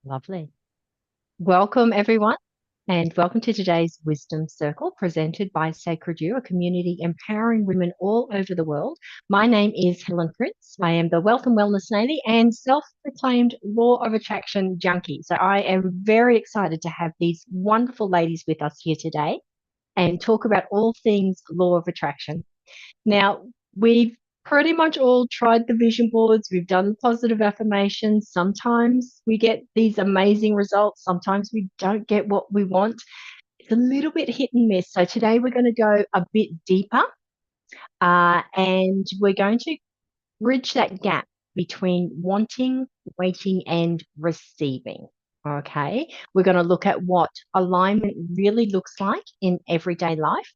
Lovely. Welcome, everyone, and welcome to today's Wisdom Circle presented by Sacred You, a community empowering women all over the world. My name is Helen Prince. I am the Wealth and Wellness Lady and self proclaimed Law of Attraction junkie. So I am very excited to have these wonderful ladies with us here today and talk about all things Law of Attraction. Now, we've pretty much all tried the vision boards. We've done positive affirmations. Sometimes we get these amazing results. Sometimes we don't get what we want. It's a little bit hit and miss. So today we're going to go a bit deeper and we're going to bridge that gap between wanting, waiting, and receiving. Okay. We're going to look at what alignment really looks like in everyday life.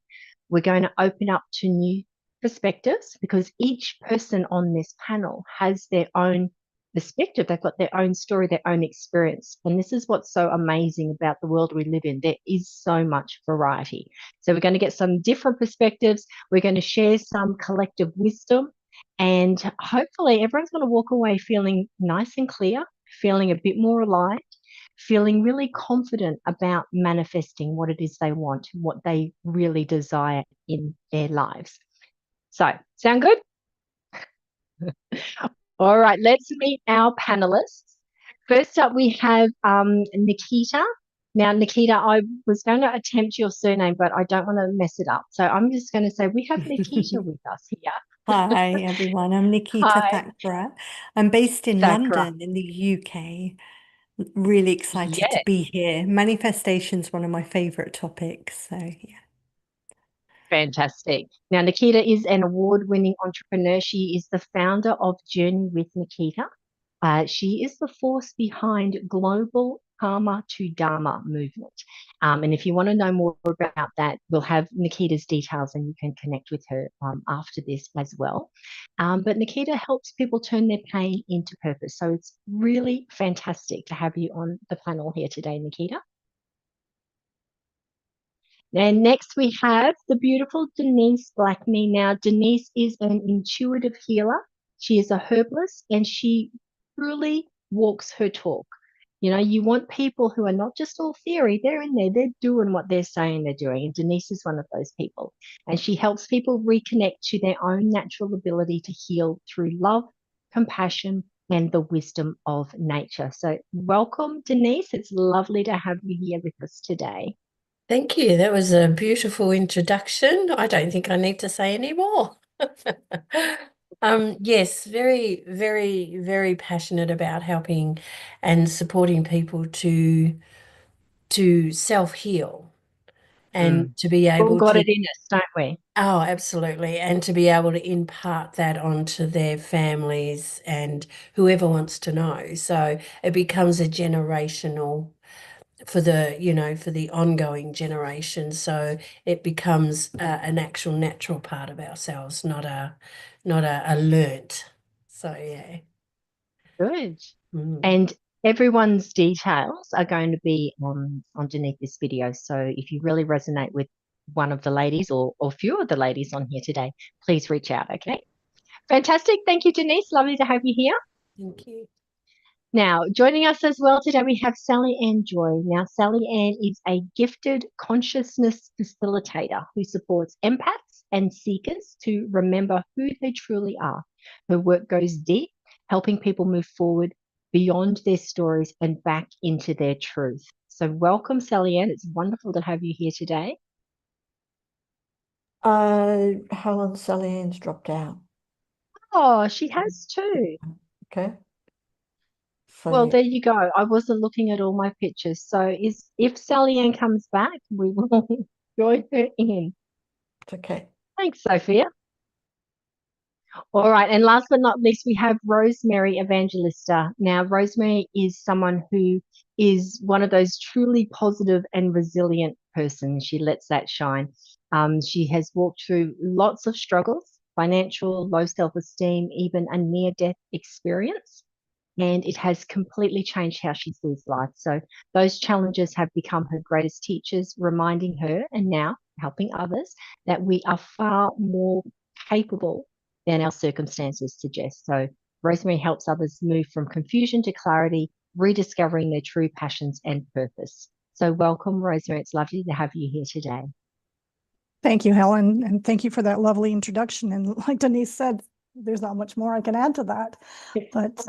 We're going to open up to new perspectives because each person on this panel has their own perspective. They've got their own story, their own experience. And this is what's so amazing about the world we live in. There is so much variety. So we're going to get some different perspectives. We're going to share some collective wisdom. And hopefully everyone's going to walk away feeling nice and clear, feeling a bit more aligned, feeling really confident about manifesting what it is they want, what they really desire in their lives. So, sound good? All right, let's meet our panelists. First up, we have Nikita. Now, Nikita, I was going to attempt your surname, but I don't want to mess it up. So I'm just going to say we have Nikita with us here. Hi everyone, I'm Nikita Hi, Thakra. I'm based in Thakra. London in the UK. Really excited to Yeah, be here. Manifestation's one of my favorite topics, so yeah. fantastic. Now, Nikita is an award-winning entrepreneur. She is the founder of Journey with Nikita. She is the force behind Global Karma to Dharma movement. And if you want to know more about that, we'll have Nikita's details and you can connect with her after this as well. But Nikita helps people turn their pain into purpose. So it's really fantastic to have you on the panel here today, Nikita. And next we have the beautiful Denise Blackney. Now, Denise is an intuitive healer. She is a herbalist and she truly walks her talk. You know, you want people who are not just all theory, they're in there, they're doing what they're saying they're doing. And Denise is one of those people. And she helps people reconnect to their own natural ability to heal through love, compassion, and the wisdom of nature. So, welcome, Denise. It's lovely to have you here with us today. Thank you. That was a beautiful introduction. I don't think I need to say any more. Yes, very, very, very passionate about helping and supporting people to self-heal and to be All able got to, it in us, don't we? oh, absolutely, and to be able to impart that onto their families and whoever wants to know. So it becomes a generational for for the ongoing generation. So it becomes an actual natural part of ourselves, not a learnt. So yeah. Good. Mm. And everyone's details are going to be on underneath this video. So if you really resonate with one of the ladies or few of the ladies on here today, please reach out. Okay. Fantastic. Thank you, Denise. Lovely to have you here. Thank you. Now, joining us as well today, we have Sallyann Joy. Now, Sallyann is a gifted consciousness facilitator who supports empaths and seekers to remember who they truly are. Her work goes deep, helping people move forward beyond their stories and back into their truth. So, welcome, Sallyann. It's wonderful to have you here today. Helen Sallann's dropped out. Oh, she has too. Okay. So Well, yeah, there you go. I wasn't looking at all my pictures. So, is if Sallyann comes back, we will join her in. it's okay. Thanks, Sophia. All right. And last but not least, we have Rosemary Evangelista. Now, Rosemary is someone who is one of those truly positive and resilient persons. She lets that shine. She has walked through lots of struggles, financial, low self-esteem, even a near-death experience. And it has completely changed how she sees life. So those challenges have become her greatest teachers, reminding her and now helping others that we are far more capable than our circumstances suggest. So Rosemary helps others move from confusion to clarity rediscovering their true passions and purpose. So welcome, Rosemary. It's lovely to have you here today. Thank you, Helen, and thank you for that lovely introduction. And like Denise said, there's not much more I can add to that. But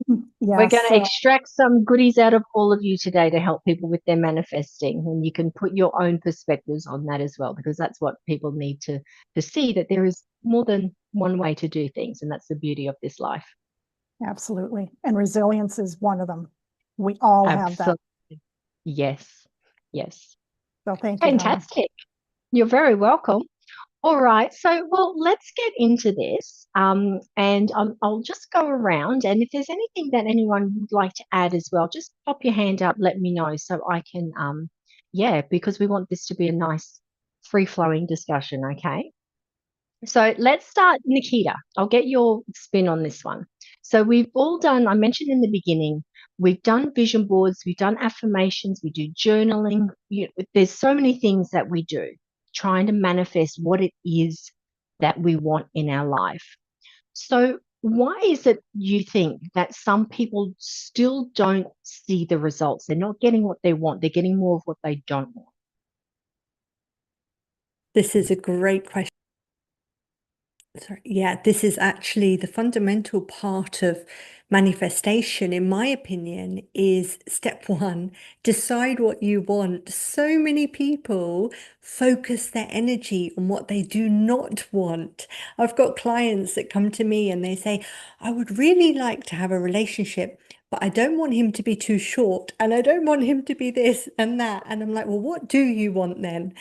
We're going yes, to extract some goodies out of all of you today to help people with their manifesting. And you can put your own perspectives on that as well, because that's what people need to see, that there is more than one way to do things. And that's the beauty of this life. absolutely. And resilience is one of them. We all have that. Yes. Yes. So thank you, Helen. Fantastic. You're very welcome. All right, so well, let's get into this, and I'll just go around, and if there's anything that anyone would like to add as well, just pop your hand up, let me know so I can, yeah, because we want this to be a nice free-flowing discussion, okay? So let's start, Nikita. I'll get your spin on this one. So we've all done, I mentioned in the beginning, we've done vision boards, we've done affirmations, we do journaling. There's so many things that we do trying to manifest what it is that we want in our life. So why is it you think that some people still don't see the results? They're not getting what they want. They're getting more of what they don't want. This is a great question. Sorry. Yeah, this is actually the fundamental part of manifestation, in my opinion, is step one, decide what you want. So many people focus their energy on what they do not want. I've got clients that come to me and they say, I would really like to have a relationship, but I don't want him to be too short and I don't want him to be this and that. And I'm like, well, what do you want then?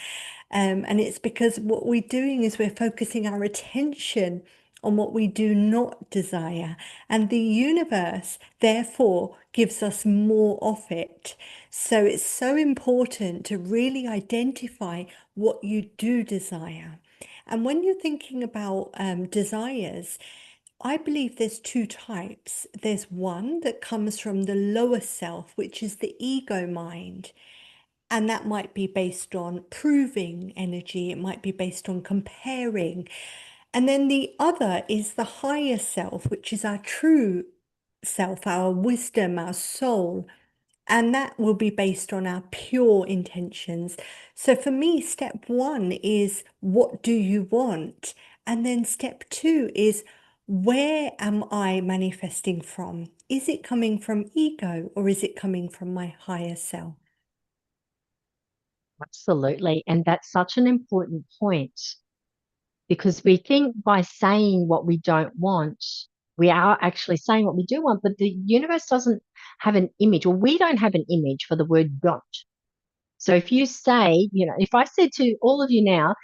And it's because what we're doing is we're focusing our attention on what we do not desire. And the universe, therefore, gives us more of it. So it's so important to really identify what you do desire. And when you're thinking about desires, I believe there's two types. There's one that comes from the lower self, which is the ego mind. And that might be based on proving energy. It might be based on comparing. And then the other is the higher self, which is our true self, our wisdom, our soul. And that will be based on our pure intentions. So for me, step one is, what do you want? And then step two is, where am I manifesting from? Is it coming from ego or is it coming from my higher self? Absolutely. And that's such an important point, because we think by saying what we don't want, we are actually saying what we do want, but the universe doesn't have an image, or we don't have an image for the word don't. So if you say, if I said to all of you now,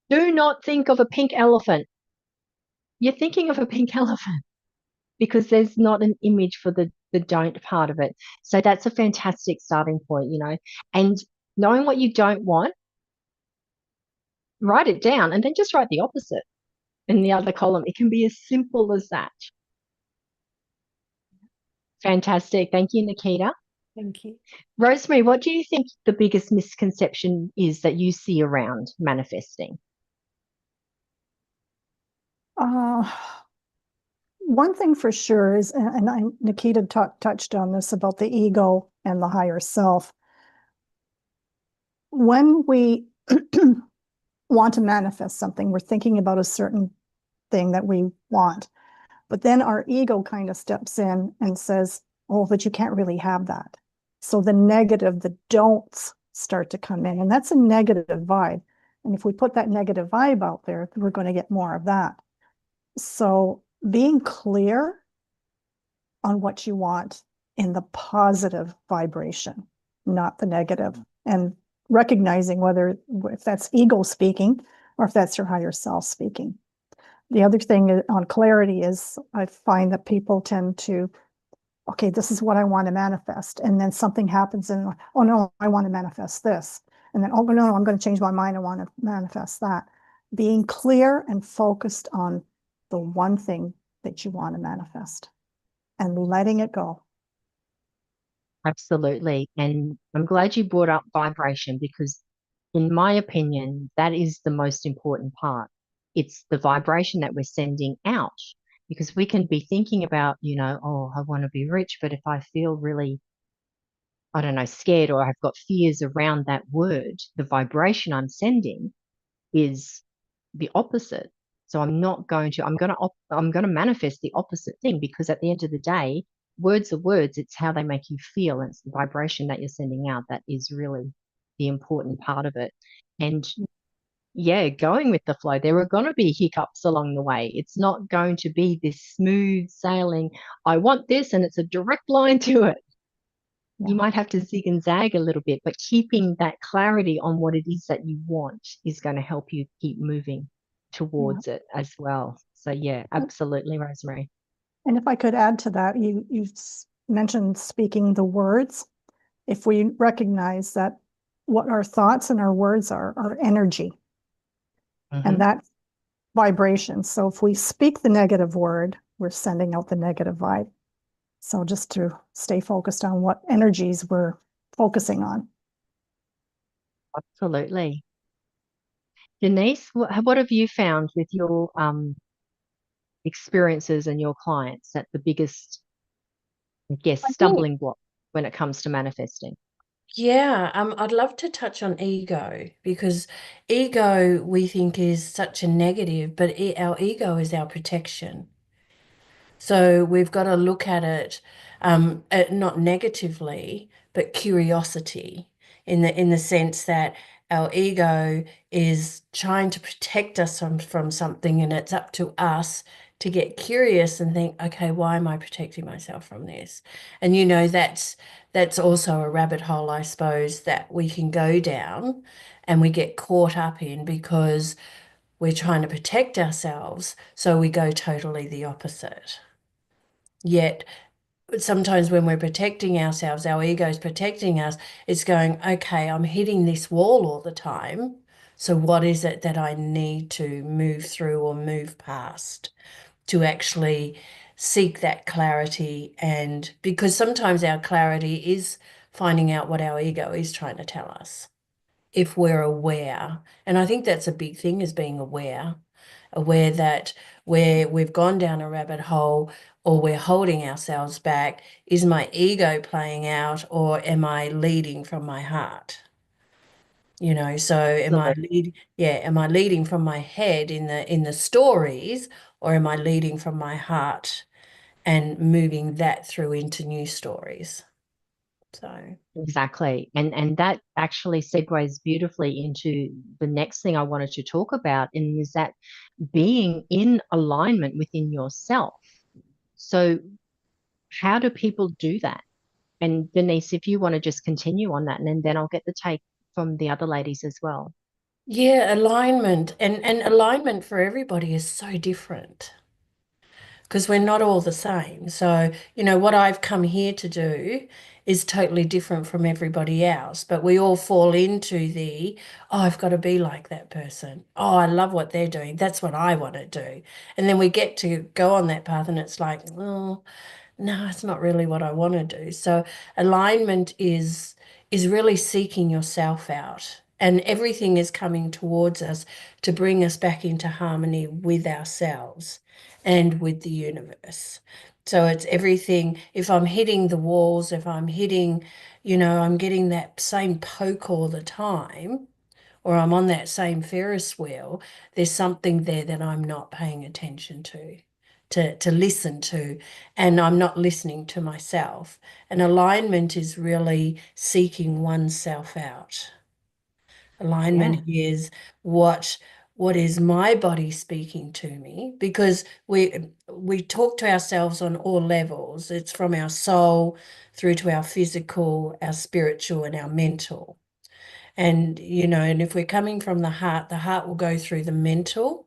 do not think of a pink elephant, you're thinking of a pink elephant because there's not an image for the don't part of it. So that's a fantastic starting point, and knowing what you don't want, write it down and then just write the opposite in the other column. It can be as simple as that. Fantastic. Thank you, Nikita. Thank you. Rosemary, what do you think the biggest misconception is that you see around manifesting? One thing for sure is, and Nikita touched on this about the ego and the higher self. When we want to manifest something, we're thinking about a certain thing that we want, but then our ego kind of steps in and says, oh, but you can't really have that. So the negative, the don'ts start to come in, and that's a negative vibe. And if we put that negative vibe out there, we're going to get more of that. So being clear on what you want in the positive vibration, not the negative, and recognizing if that's ego speaking or if that's your higher self speaking. The other thing on clarity is I find that people tend to, okay, this is what I want to manifest. And then something happens and, oh no, I want to manifest this. And then, oh no, I'm going to change my mind. I want to manifest that. Being clear and focused on the one thing that you want to manifest and letting it go. Absolutely. And I'm glad you brought up vibration, because in my opinion, that is the most important part. It's the vibration that we're sending out. because we can be thinking about, you know, oh, I want to be rich, but if I feel really, I don't know, scared, or I've got fears around that word, the vibration I'm sending is the opposite. So I'm not going to, I'm going to manifest the opposite thing, because at the end of the day, words are words. It's how they make you feel. And it's the vibration that you're sending out that is really the important part of it. And yeah, going with the flow, there are going to be hiccups along the way. It's not going to be this smooth sailing, I want this, and it's a direct line to it. You might have to zig and zag a little bit, but keeping that clarity on what it is that you want is going to help you keep moving towards it as well. So yeah, absolutely, Rosemary. And if I could add to that, you mentioned speaking the words. If we recognize that what our thoughts and our words are energy, and that vibration. So if we speak the negative word, we're sending out the negative vibe. So just to stay focused on what energies we're focusing on. Absolutely. Denise, what have you found with your experiences and your clients that the biggest, I guess, stumbling block when it comes to manifesting? Yeah, I'd love to touch on ego, because ego we think is such a negative, but our ego is our protection. So we've got to look at it not negatively, but curiosity, in the sense that our ego is trying to protect us from something, and it's up to us to get curious and think, okay, why am I protecting myself from this? And you know, that's also a rabbit hole, I suppose, that we can go down and we get caught up in, because we're trying to protect ourselves, so we go totally the opposite. Yet sometimes when we're protecting ourselves, our ego is protecting us, it's going, okay, I'm hitting this wall all the time. So what is it that I need to move through or move past to actually seek that clarity? And because sometimes our clarity is finding out what our ego is trying to tell us, if we're aware. And I think that's a big thing, is being aware that where we've gone down a rabbit hole or we're holding ourselves back, is my ego playing out, or am I leading from my heart? You know, so am I leading from my head in the stories, or am I leading from my heart and moving that through into new stories? So Exactly. And that actually segues beautifully into the next thing I wanted to talk about, and is that being in alignment within yourself. So how do people do that? And Denise, if you want to just continue on that, and then I'll get the take from the other ladies as well. yeah, alignment, and alignment for everybody is so different, because we're not all the same. So, you know, what I've come here to do is totally different from everybody else, but we all fall into the, oh, I've got to be like that person. Oh, I love what they're doing. That's what I want to do. And then we get to go on that path and it's like, well, no, it's not really what I want to do. So alignment is really seeking yourself out. And everything is coming towards us to bring us back into harmony with ourselves and with the universe. So it's everything. If I'm hitting the walls, if I'm hitting, you know, I'm getting that same poke all the time, or I'm on that same Ferris wheel, there's something there that I'm not paying attention to listen to, and I'm not listening to myself. And alignment is really seeking oneself out. Alignment is what is my body speaking to me, because we talk to ourselves on all levels. It's from our soul through to our physical, our spiritual, and our mental. And you know, and if we're coming from the heart will go through the mental,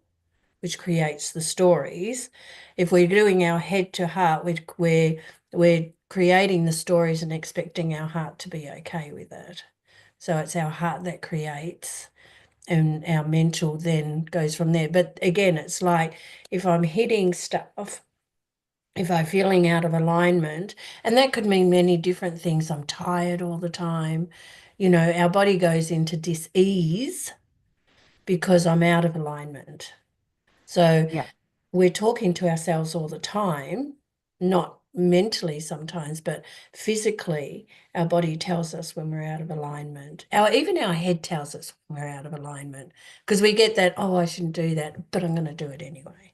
which creates the stories. If we're doing our head to heart, we're creating the stories and expecting our heart to be okay with it. So it's our heart that creates, and our mental then goes from there. But again, it's like, if I'm hitting stuff, if I'm feeling out of alignment, and that could mean many different things. I'm tired all the time. You know, our body goes into dis-ease because I'm out of alignment. So Yeah. we're talking to ourselves all the time, not mentally sometimes, but physically, our body tells us when we're out of alignment. Even our head tells us when we're out of alignment, because we get that, oh, I shouldn't do that, but I'm going to do it anyway.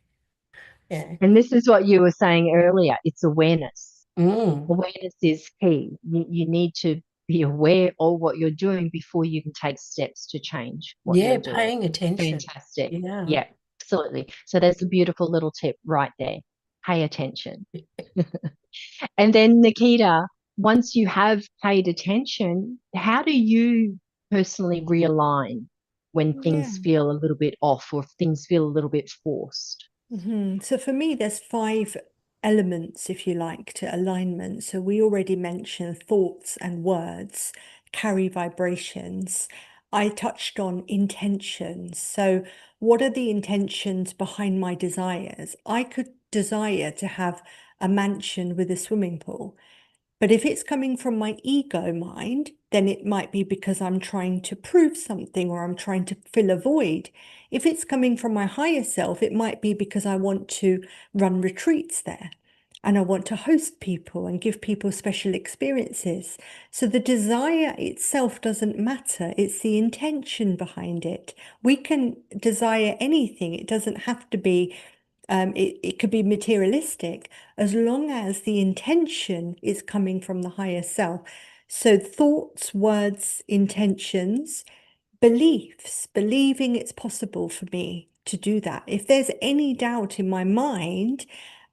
Yeah. And this is what you were saying earlier. It's awareness. Mm. Awareness is key. You need to be aware of what you're doing before you can take steps to change what Yeah, you're doing. paying attention. Fantastic. Yeah. Yeah, absolutely. So that's a beautiful little tip right there. Pay attention. And then, Nikita, once you have paid attention, how do you personally realign when Yeah. things feel a little bit off or things feel a little bit forced? So for me, there's 5 elements, if you like, to alignment. So we already mentioned thoughts and words carry vibrations. I touched on intentions. So what are the intentions behind my desires? I could desire to have a mansion with a swimming pool. But if it's coming from my ego mind, then it might be because I'm trying to prove something or I'm trying to fill a void. If it's coming from my higher self, it might be because I want to run retreats there and I want to host people and give people special experiences. So the desire itself doesn't matter, it's the intention behind it. We can desire anything, it doesn't have to be it could be materialistic as long as the intention is coming from the higher self. So thoughts, words, intentions, beliefs, believing it's possible for me to do that. If there's any doubt in my mind,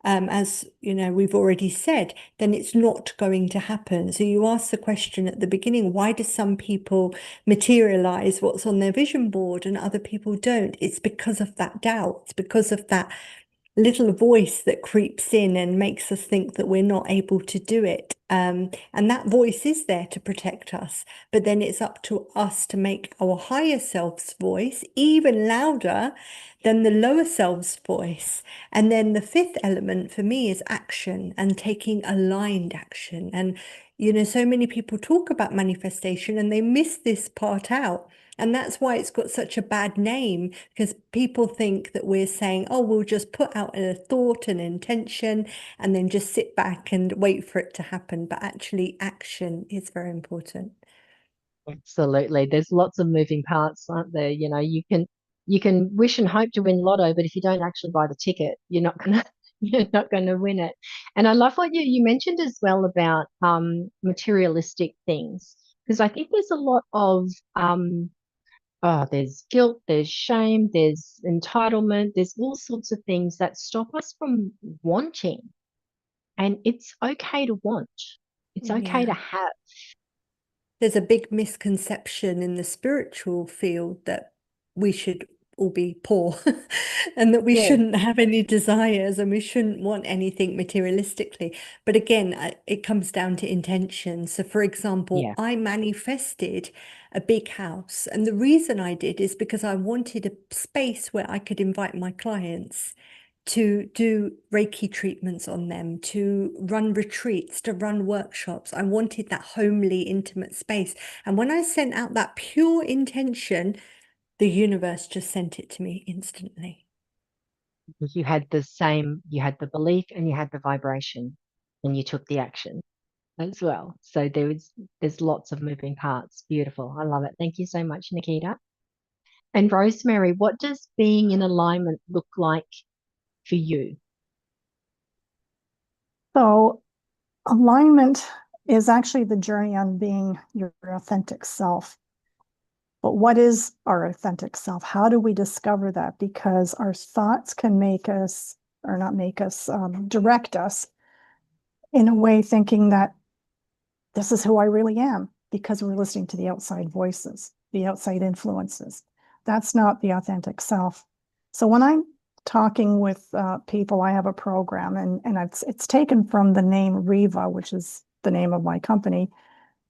as you know, we've already said, then it's not going to happen. So you asked the question at the beginning, why do some people materialize what's on their vision board and other people don't? It's because of that doubt. It's because of that little voice that creeps in and makes us think that we're not able to do it. And that voice is there to protect us, but then it's up to us to make our higher self's voice even louder than the lower self's voice. And then the 5th element for me is action and taking aligned action. And, you know, so many people talk about manifestation and they miss this part out. And that's why it's got such a bad name, because people think that we're saying, oh, we'll just put out a thought, an intention, and then just sit back and wait for it to happen. But actually, action is very important. Absolutely. There's lots of moving parts, aren't there? You know, you can wish and hope to win lotto, but if you don't actually buy the ticket, you're not gonna win it. And I love what you mentioned as well about materialistic things, because I think there's a lot of there's guilt, there's shame, there's entitlement, there's all sorts of things that stop us from wanting. And it's okay to want. It's okay to Yeah. have. There's a big misconception in the spiritual field that we should all be poor and that we Yeah. shouldn't have any desires and we shouldn't want anything materialistically. But again, it comes down to intention. So for example, Yeah. I manifested a big house, and the reason I did is because I wanted a space where I could invite my clients to do Reiki treatments on them, to run retreats, to run workshops. I wanted that homely, intimate space. And when I sent out that pure intention, the universe just sent it to me instantly. You had you had the belief and you had the vibration and you took the action as well. So there's lots of moving parts. Beautiful. I love it. Thank you so much, Nikita. And Rosemary, what does being in alignment look like for you? So alignment is actually the journey on being your authentic self. But what is our authentic self? How do we discover that? Because our thoughts can make us, or not make us, direct us in a way thinking that this is who I really am, because we're listening to the outside voices, the outside influences. That's not the authentic self. So when I'm talking with people, I have a program, and it's taken from the name Riva, which is the name of my company,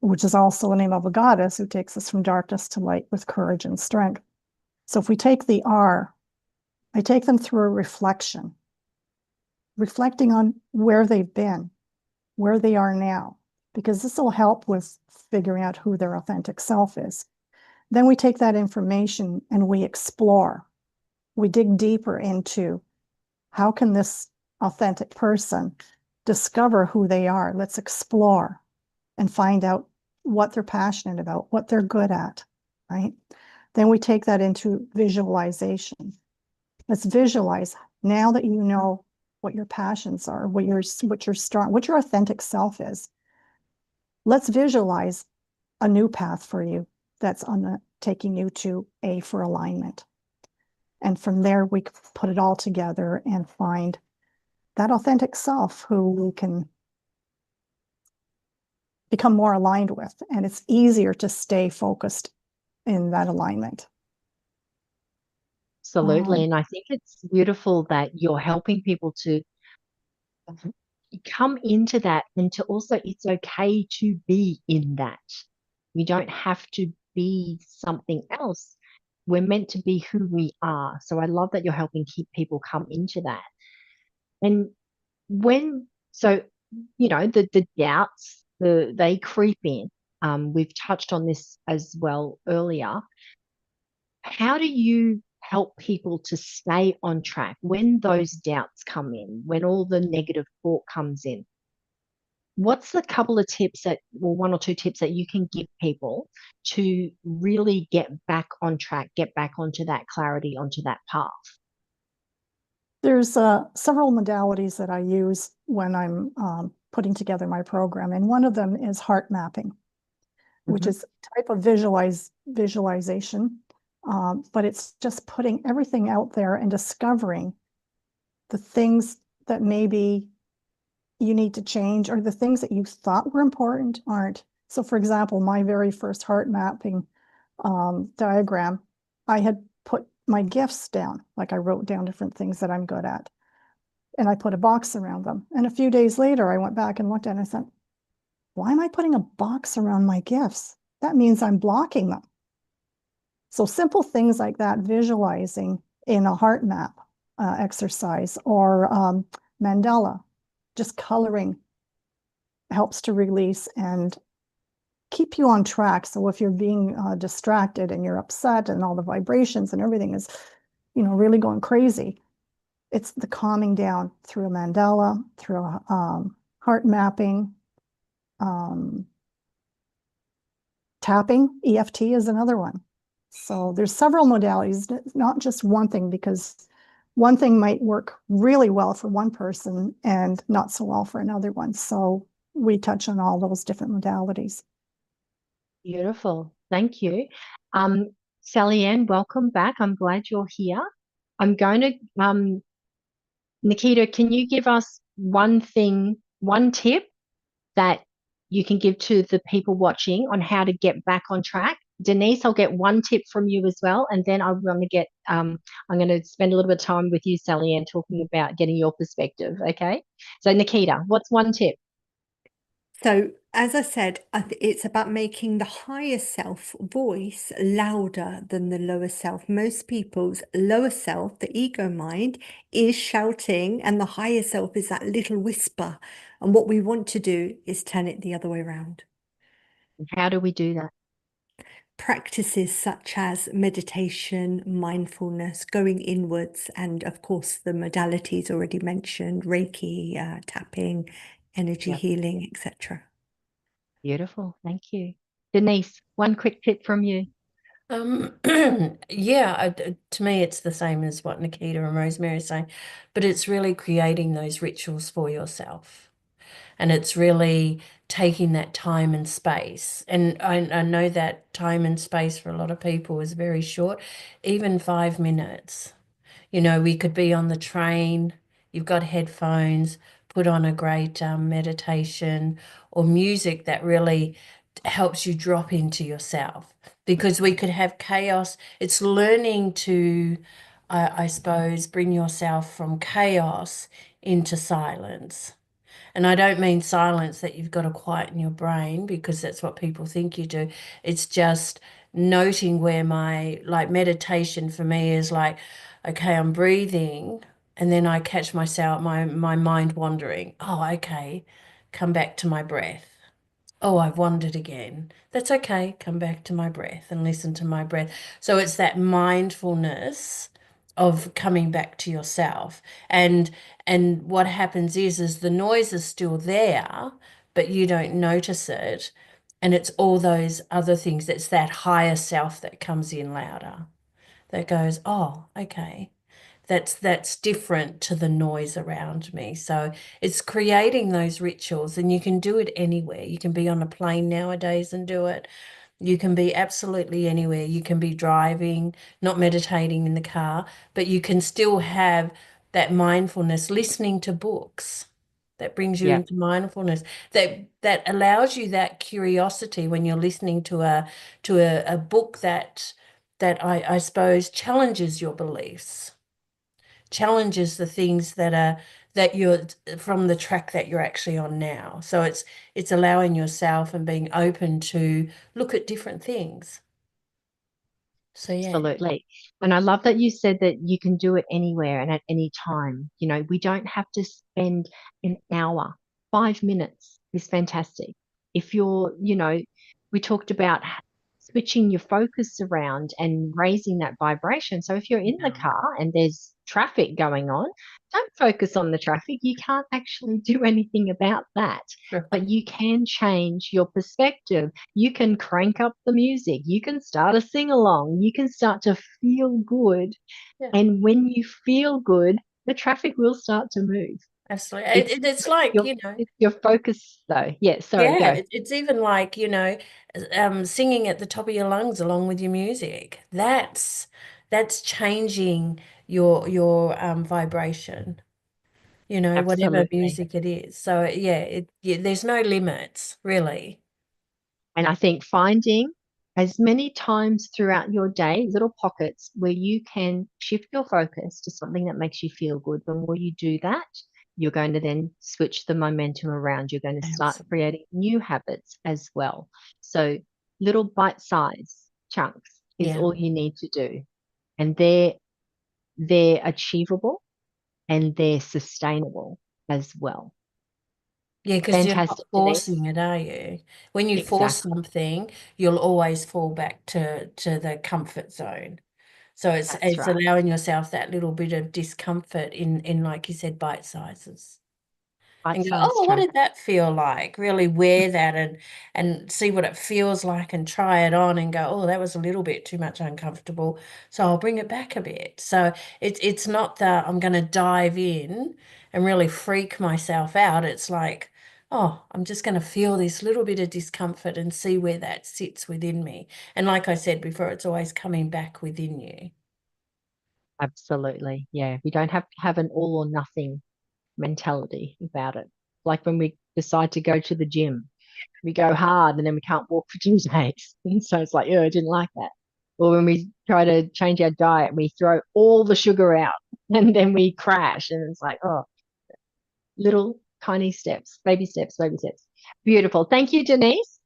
which is also the name of a goddess who takes us from darkness to light with courage and strength. So if we take the R, I take them through a reflection, reflecting on where they've been, where they are now, because this will help with figuring out who their authentic self is. Then we take that information and we explore. We dig deeper into how can this authentic person discover who they are? Let's explore and find out what they're passionate about, what they're good at, right? Then we take that into visualization. Let's visualize now that you know what your passions are, what your authentic self is. Let's visualize a new path for you that's taking you to A for alignment. And from there, we put it all together and find that authentic self who we can become more aligned with. And it's easier to stay focused in that alignment. Absolutely. And I think it's beautiful that you're helping people to come into that, and to also, it's okay to be in that. You don't have to be something else. We're meant to be who we are. So I love that you're helping keep people come into that. And so, the doubts, they creep in. We've touched on this as well earlier. How do you help people to stay on track when those doubts come in, when all the negative thought comes in? What's the couple of tips one or two tips that you can give people to really get back on track, get back onto that clarity, onto that path? There's several modalities that I use when I'm putting together my program, and one of them is heart mapping, which is a type of visualization, but it's just putting everything out there and discovering the things that maybe you need to change, or the things that you thought were important aren't. So for example, my very first heart mapping diagram, I had put my gifts down. Like I wrote down different things that I'm good at, and I put a box around them. And a few days later, I went back and looked at it and I said, why am I putting a box around my gifts? That means I'm blocking them. So simple things like that, visualizing in a heart map exercise, or mandala, just coloring, helps to release and keep you on track. So if you're being distracted and you're upset and all the vibrations and everything is, really going crazy, it's the calming down through a mandala, through a heart mapping, tapping. EFT is another one. So there's several modalities, not just one thing, because one thing might work really well for one person and not so well for another one. So we touch on all those different modalities. Beautiful. Thank you. Sallyann, welcome back. I'm glad you're here. I'm going to, Nikita, can you give us one tip that you can give to the people watching on how to get back on track? Denise, I'll get one tip from you as well, and then I'm going to spend a little bit of time with you, Sallyann, talking about getting your perspective. Okay, so Nikita, what's one tip? So, as I said, it's about making the higher self voice louder than the lower self. Most people's lower self, the ego mind, is shouting, and the higher self is that little whisper. And what we want to do is turn it the other way around. How do we do that? Practices such as meditation, mindfulness, going inwards, and of course the modalities already mentioned, Reiki, tapping, energy healing, etc. Beautiful. Thank you. Denise, one quick tip from you. Yeah, to me, it's the same as what Nikita and Rosemary are saying, but it's really creating those rituals for yourself. And it's really taking that time and space. And I know that time and space for a lot of people is very short, even 5 minutes. We could be on the train, you've got headphones, put on a great meditation or music that really helps you drop into yourself, because we could have chaos. It's learning to, I suppose, bring yourself from chaos into silence. And I don't mean silence that you've got to quieten your brain, because that's what people think you do. It's just noting where like meditation for me is like, okay, I'm breathing, and then I catch myself, my mind wandering. Oh, okay, come back to my breath. Oh, I've wandered again. That's okay. Come back to my breath and listen to my breath. So it's that mindfulness of coming back to yourself. And what happens is the noise is still there, but you don't notice it. And it's all those other things. It's that higher self that comes in louder, that goes, oh, okay, that's different to the noise around me. So it's creating those rituals, and you can do it anywhere. You can be on a plane nowadays and do it. You can be absolutely anywhere. You can be driving, not meditating in the car, but you can still have that mindfulness, listening to books. That brings you Yeah, into mindfulness. That allows you that curiosity when you're listening to a book that I suppose challenges your beliefs, challenges the things that you're from the track that you're actually on now. So it's allowing yourself and being open to look at different things. So yeah. absolutely. And I love that you said that you can do it anywhere and at any time. You know, we don't have to spend an hour. 5 minutes is fantastic. If you're, you know, we talked about switching your focus around and raising that vibration. So if you're in the car and there's traffic going on, don't focus on the traffic. You can't actually do anything about that. But you can change your perspective. You can crank up the music. You can start a sing along. You can start to feel good. Yeah. And when you feel good, the traffic will start to move. Absolutely. It's like, It's your focus, though. Yeah, sorry, yeah, go. it's even like, singing at the top of your lungs along with your music. That's changing your vibration, whatever Absolutely. music it is. So yeah, there's no limits, really. And I think finding as many times throughout your day, little pockets where you can shift your focus to something that makes you feel good. The more you do that, you're going to then switch the momentum around. You're going to start Absolutely. creating new habits as well. So little bite-sized chunks is Yeah. all you need to do. And they're achievable and they're sustainable as well. Yeah, because you're not Fantastic, Denise. forcing it, are you? When you force Exactly. something, you'll always fall back to the comfort zone. So That's it's right. allowing yourself that little bit of discomfort in like you said, bite sizes. And go, Bite-sized oh, what chunks. did that feel like? Really wear that and see what it feels like and try it on and go, oh, that was a little bit too much uncomfortable. So I'll bring it back a bit. So it's not that I'm going to dive in and really freak myself out. It's like, oh, I'm just going to feel this little bit of discomfort and see where that sits within me. And like I said before, it's always coming back within you. Absolutely. Yeah. We don't have to have an all or nothing mentality about it. Like when we decide to go to the gym, we go hard and then we can't walk for 2 days. And so it's like, oh, I didn't like that. Or when we try to change our diet, we throw all the sugar out and then we crash. And it's like, oh, little tiny steps, baby steps, baby steps. Beautiful. Thank you, Denise.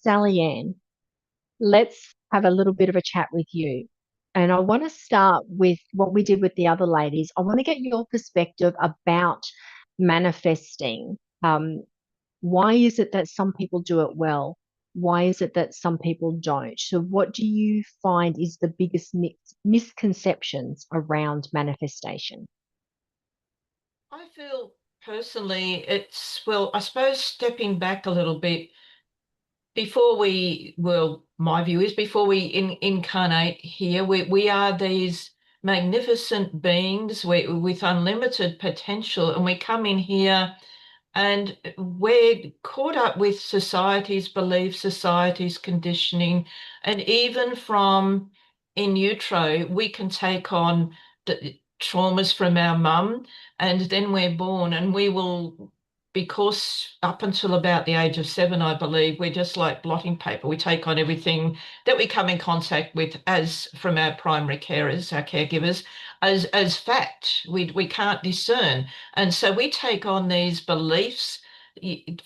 Sallyann, let's have a little bit of a chat with you. And I want to start with what we did with the other ladies. I want to get your perspective about manifesting. Why is it that some people do it well? Why is it that some people don't? So, what do you find is the biggest misconceptions around manifestation? I feel personally well, I suppose stepping back a little bit my view is before we incarnate here, we are these magnificent beings with unlimited potential, and we come in here and we're caught up with society's beliefs, society's conditioning, and even from in utero, we can take on the traumas from our mum, and then we're born, and we will, because up until about the age of 7, I believe, we're just like blotting paper. We take on everything that we come in contact with as from our primary carers, our caregivers, as fact. We can't discern. And so we take on these beliefs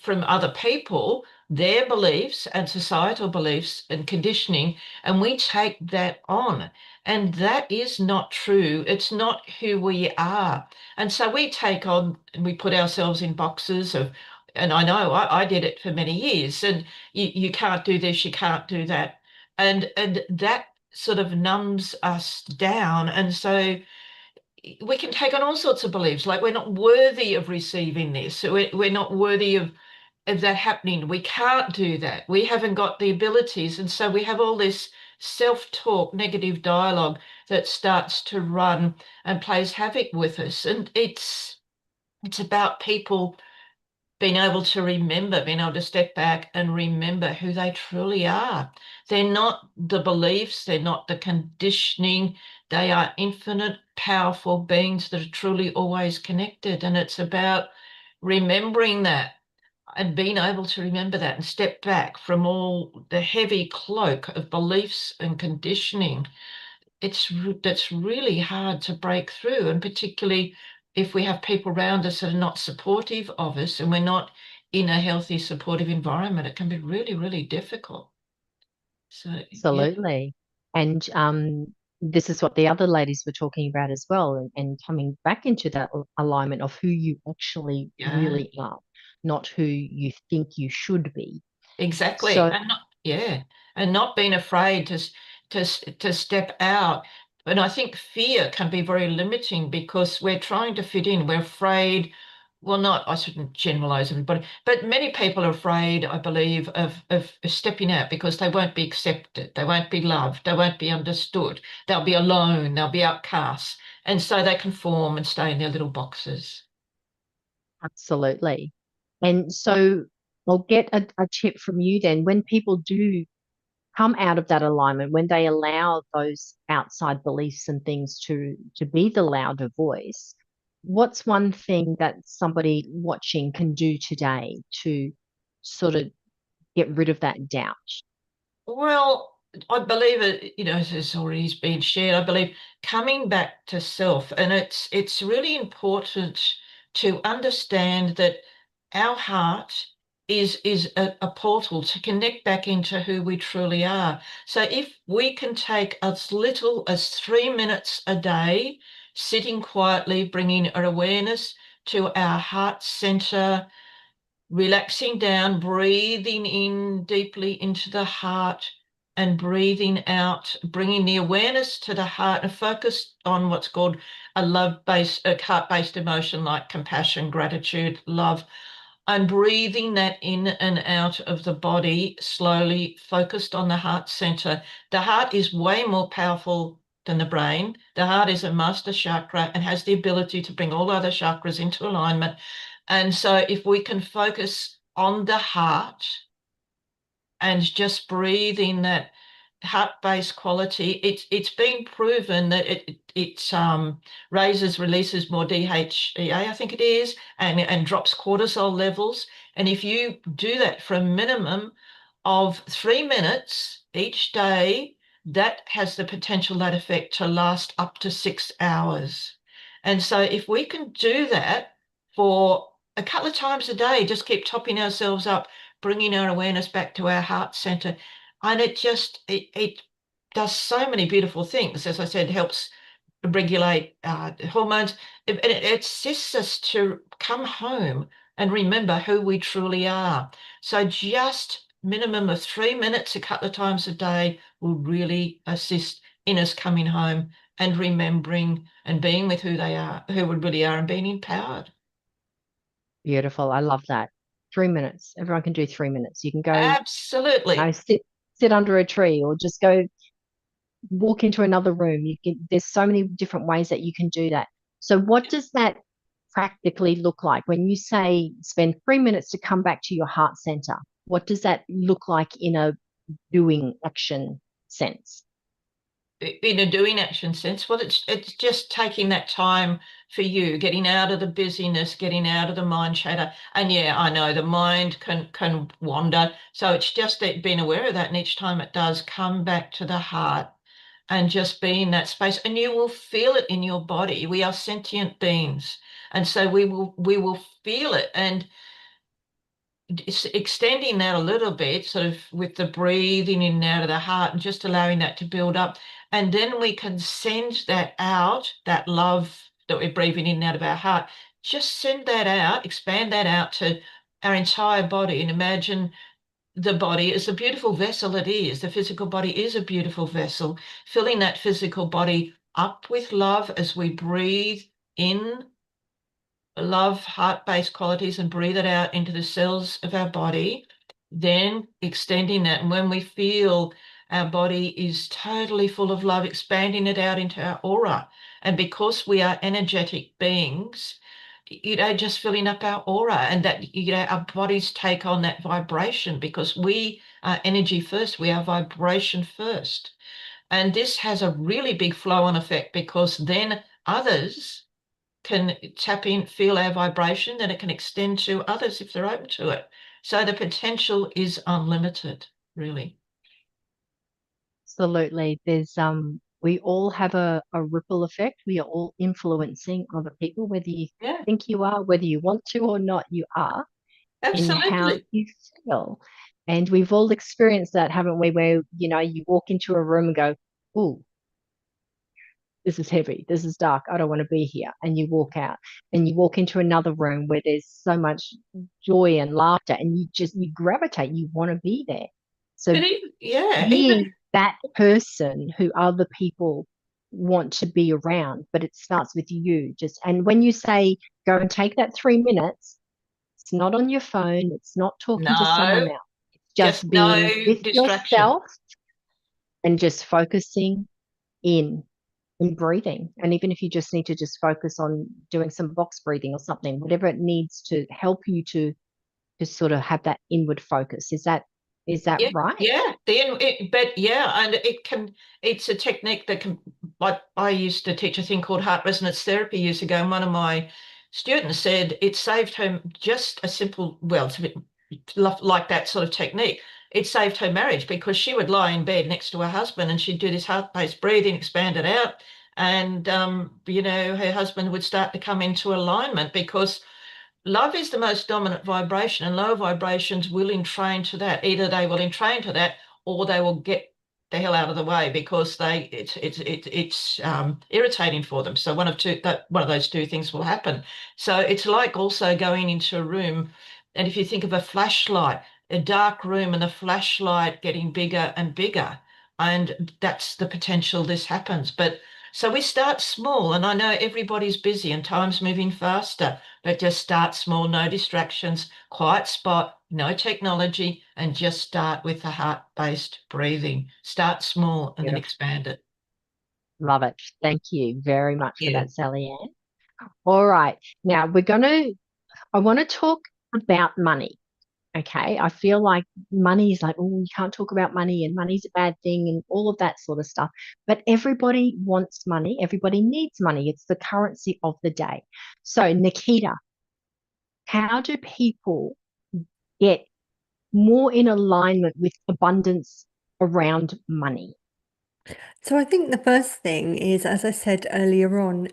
from other people, their beliefs and societal beliefs and conditioning, and we take that on. And that is not true. It's not who we are. And so we take on and we put ourselves in boxes of, and I know I did it for many years, and you can't do this, you can't do that. And that sort of numbs us down. And so we can take on all sorts of beliefs, like we're not worthy of receiving this. We're not worthy of that happening. We can't do that. We haven't got the abilities. And so we have all this self-talk, negative dialogue that starts to run and plays havoc with us. And it's about people being able to remember, being able to step back and remember who they truly are. They're not the beliefs, they're not the conditioning. They are infinite, powerful beings that are truly always connected. And it's about remembering that and being able to remember that and step back from all the heavy cloak of beliefs and conditioning. That's really hard to break through, and particularly if we have people around us that are not supportive of us and we're not in a healthy, supportive environment, it can be really, really difficult. So, yeah. Absolutely. And this is what the other ladies were talking about as well, and coming back into that alignment of who you actually Yeah. really are, not who you think you should be. Exactly. So, And not being afraid to step out. And I think fear can be very limiting because we're trying to fit in. We're afraid, well, I shouldn't generalize everybody, but many people are afraid, I believe, of stepping out because they won't be accepted, they won't be loved, they won't be understood, they'll be alone, they'll be outcasts. And so they conform and stay in their little boxes. absolutely. And so I'll get a tip from you then. When people do come out of that alignment, when they allow those outside beliefs and things to be the louder voice, what's one thing that somebody watching can do today to sort of get rid of that doubt? Well, I believe it, as has already been shared, I believe coming back to self, and it's really important to understand that our heart is a portal to connect back into who we truly are. So if we can take as little as 3 minutes a day, sitting quietly, bringing our awareness to our heart center, relaxing down, breathing in deeply into the heart and breathing out, bringing the awareness to the heart and focus on what's called a heart-based emotion like compassion, gratitude, love, and breathing that in and out of the body slowly, focused on the heart center. The heart is way more powerful than the brain. The heart is a master chakra and has the ability to bring all other chakras into alignment. And so if we can focus on the heart and just breathe in that heart-based quality, it's been proven that it releases more DHEA, I think it is, and drops cortisol levels. And if you do that for a minimum of 3 minutes each day, that has the potential, that effect, to last up to 6 hours. And so if we can do that for a couple of times a day, just keep topping ourselves up, bringing our awareness back to our heart center. And it does so many beautiful things. As I said, helps regulate hormones. It assists us to come home and remember who we truly are. So just minimum of 3 minutes a couple of times a day will really assist in us coming home and remembering and being with who they are, who we really are, and being empowered. Beautiful. I love that. 3 minutes. Everyone can do 3 minutes. You can go, Absolutely. sit under a tree or just go walk into another room. There's so many different ways that you can do that. So what does that practically look like when you say spend 3 minutes to come back to your heart center? What does that look like in a doing action sense? In a doing action sense, well, it's just taking that time for you, getting out of the busyness, getting out of the mind chatter. And yeah, I know the mind can wander. So it's just that being aware of that, and each time it does, come back to the heart and just be in that space. And you will feel it in your body. We are sentient beings. And so we will feel it. And extending that a little bit, sort of with the breathing in and out of the heart, and just allowing that to build up. And then we can send that out, that love that we're breathing in and out of our heart, just send that out, expand that out to our entire body, and imagine the body as the beautiful vessel it is. The physical body is a beautiful vessel, filling that physical body up with love as we breathe in love, heart-based qualities, and breathe it out into the cells of our body, then extending that. And when we feel our body is totally full of love, expanding it out into our aura. And because we are energetic beings, just filling up our aura, and that, our bodies take on that vibration because we are energy first, we are vibration first. And this has a really big flow-on effect because then others can tap in, feel our vibration, then it can extend to others if they're open to it. So the potential is unlimited, really. Absolutely. There's we all have a ripple effect. We are all influencing other people, whether you Yeah, think you are, whether you want to or not, you are, in how absolutely. you feel. And we've all experienced that, haven't we? Where, you walk into a room and go, "Ooh, this is heavy, this is dark, I don't want to be here." And you walk out and you walk into another room where there's so much joy and laughter, and you gravitate, you want to be there. So But even being that person who other people want to be around, but it starts with you. And when you say go and take that 3 minutes, it's not on your phone, it's not talking to someone no, else, it's just just no being with distraction. yourself and just focusing in and breathing. And even if you just need to just focus on doing some box breathing or something, whatever it needs to help you to sort of have that inward focus. Is that Yeah, right? yeah. But yeah, and it's a technique that can, like I used to teach a thing called heart resonance therapy years ago, and one of my students said it saved her just a simple, well, it's a bit like that sort of technique. It saved her marriage because she would lie in bed next to her husband and she'd do this heart-based breathing, expand it out. And, her husband would start to come into alignment because love is the most dominant vibration, and lower vibrations will entrain to that. Either they will entrain to that, or they will get the hell out of the way because it's irritating for them. So one of those two things will happen. So it's like also going into a room, and if you think of a flashlight, a dark room, and the flashlight getting bigger and bigger, and that's the potential this happens. But so we start small, and I know everybody's busy and time's moving faster. But just start small, no distractions, quiet spot, no technology, and just start with the heart-based breathing. Start small and then Beautiful. expand it. Love it. Thank you very much for Yeah. that, Sallyann. All right. Now I want to talk about money. Okay. I feel like money is like, oh, you can't talk about money and money's a bad thing and all of that sort of stuff. But everybody wants money. Everybody needs money. It's the currency of the day. So, Nikita, how do people get more in alignment with abundance around money? So I think the first thing is, as I said earlier on,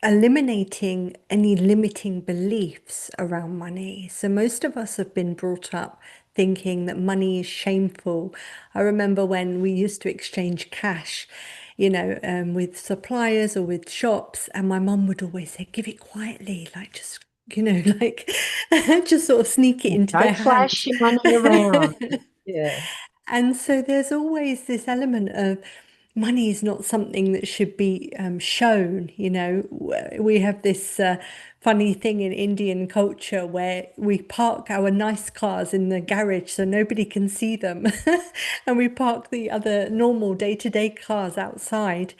eliminating any limiting beliefs around money. So most of us have been brought up thinking that money is shameful. I remember when we used to exchange cash, with suppliers or with shops, and my mum would always say, give it quietly, like just, like just sort of sneak it into their Don't hands. flash your money around. Yeah. And so there's always this element of money is not something that should be shown. We have this funny thing in Indian culture where we park our nice cars in the garage so nobody can see them. And we park the other normal day-to-day cars outside,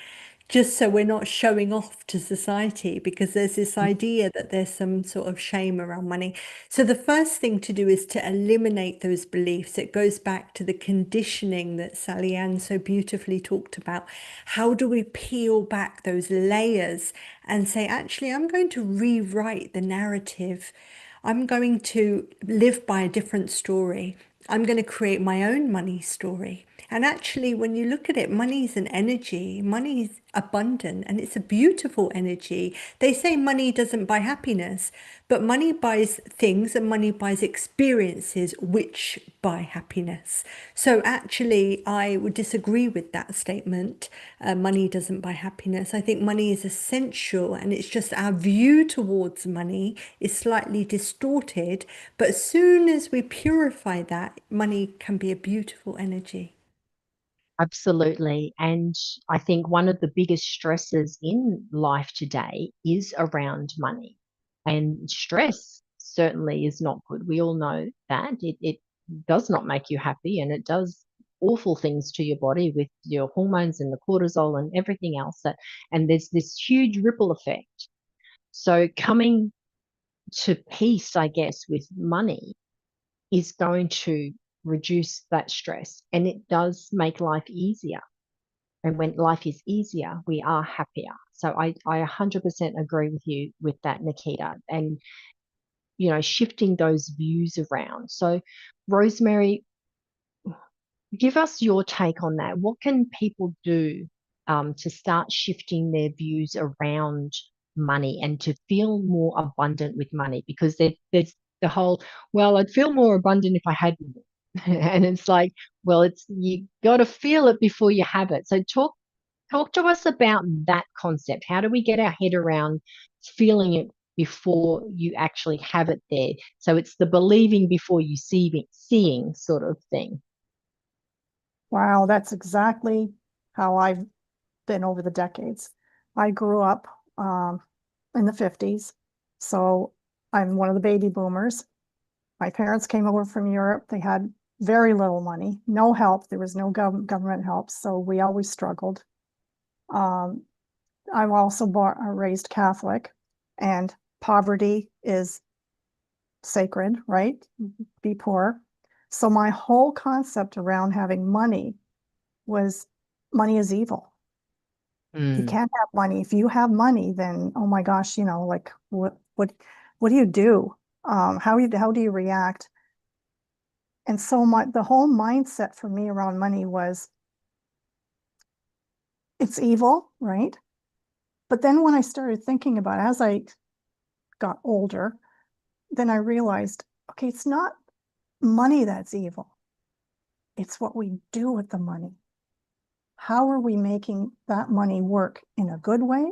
just so we're not showing off to society, because there's this idea that there's some sort of shame around money. So the first thing to do is to eliminate those beliefs. It goes back to the conditioning that Sallyann so beautifully talked about. How do we peel back those layers and say, actually, I'm going to rewrite the narrative. I'm going to live by a different story. I'm going to create my own money story. And actually, when you look at it, money is an energy, money is abundant, and it's a beautiful energy. They say money doesn't buy happiness, but money buys things and money buys experiences which buy happiness. So actually, I would disagree with that statement. Money doesn't buy happiness. I think money is essential, and it's just our view towards money is slightly distorted. But as soon as we purify that, money can be a beautiful energy. Absolutely. And I think one of the biggest stresses in life today is around money. And stress certainly is not good. We all know that. It does not make you happy, and it does awful things to your body with your hormones and the cortisol and everything else and there's this huge ripple effect. So coming to peace, I guess, with money is going to reduce that stress, and it does make life easier. And when life is easier, we are happier. So I 100% agree with you with that, Nikita. And, shifting those views around. So, Rosemary, give us your take on that. What can people do to start shifting their views around money and to feel more abundant with money? Because there's the whole, well, I'd feel more abundant if I had more. And it's like, well, you got to feel it before you have it. So talk to us about that concept. How do we get our head around feeling it before you actually have it there? So it's the believing before you seeing sort of thing. Wow, that's exactly how I've been over the decades. I grew up in the 50s, so I'm one of the baby boomers. My parents came over from Europe. They had very little money, no help. There was no government help, so we always struggled. I'm also raised Catholic, and poverty is sacred, right? Be poor. So my whole concept around having money was money is evil. You can't have money. If you have money, then oh my gosh, like what do you do? How do you react? And so the whole mindset for me around money was it's evil, right? But then when I started thinking about it, as I got older, then I realized, okay, it's not money that's evil. It's what we do with the money. How are we making that money work in a good way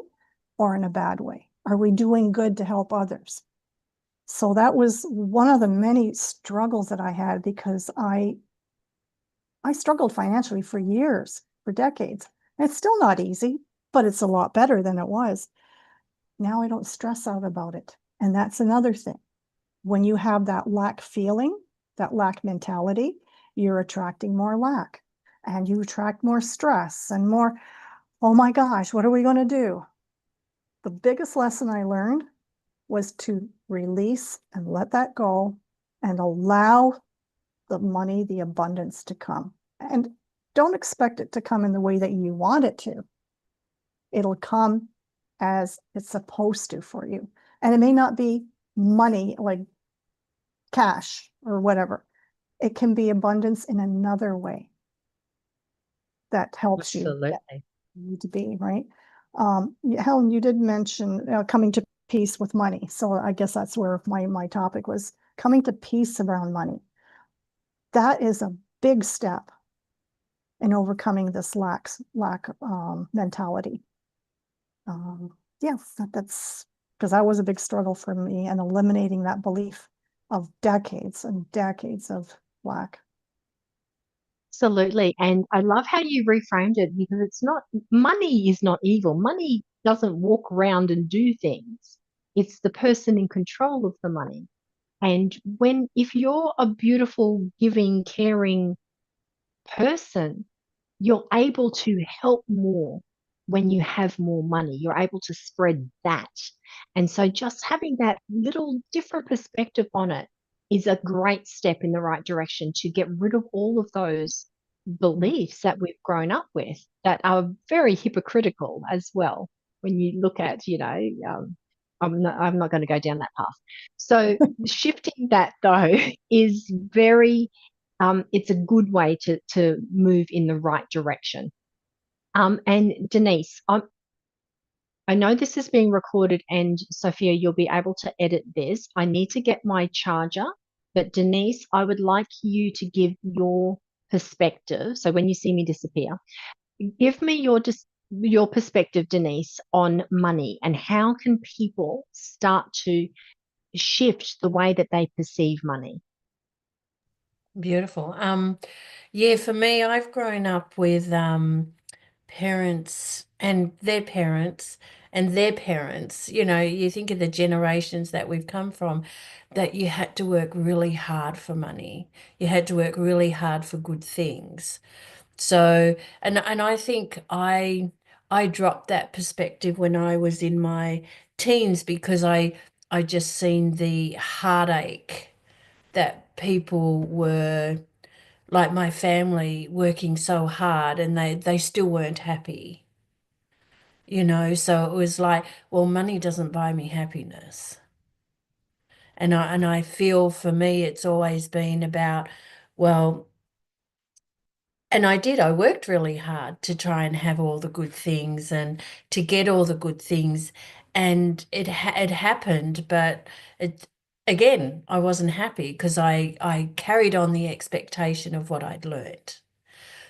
or in a bad way? Are we doing good to help others? So that was one of the many struggles that I had because I struggled financially for years, for decades. And it's still not easy, but it's a lot better than it was. Now I don't stress out about it. And that's another thing. When you have that lack feeling, that lack mentality, you're attracting more lack. And you attract more stress and more, oh my gosh, what are we going to do? The biggest lesson I learned was to release and let that go and allow the money, the abundance to come. And don't expect it to come in the way that you want it to. It'll come as it's supposed to for you. And it may not be money like cash or whatever. It can be abundance in another way that helps you Absolutely. get where you need to be, right? Helen, you did mention coming to peace with money. So I guess that's where my topic was coming to peace around money. That is a big step in overcoming this lack mentality. Yes, that's because that was a big struggle for me, and eliminating that belief of decades and decades of lack. Absolutely. And I love how you reframed it, because it's not, money is not evil. Money doesn't walk around and do things. It's the person in control of the money. And if you're a beautiful, giving, caring person, you're able to help more when you have more money. You're able to spread that. And so just having that little different perspective on it is a great step in the right direction to get rid of all of those beliefs that we've grown up with that are very hypocritical as well. When you look at, I'm not going to go down that path. So shifting that though is very it's a good way to move in the right direction. And Denise, I know this is being recorded, and Sophia, you'll be able to edit this. I need to get my charger, but Denise, I would like you to give your perspective. So when you see me disappear, give me your perspective, Denise, on money, and how can people start to shift the way that they perceive money? Beautiful. Yeah, for me, I've grown up with parents and their parents and their parents. You know, you think of the generations that we've come from, that you had to work really hard for money. You had to work really hard for good things. So, and I think I dropped that perspective when I was in my teens, because I just seen the heartache that people were, like my family, working so hard, and they still weren't happy, you know. So it was like, well, money doesn't buy me happiness. And I feel for me it's always been about, well, and I worked really hard to try and have all the good things and to get all the good things, and it happened, but it again, I wasn't happy because I carried on the expectation of what I'd learnt.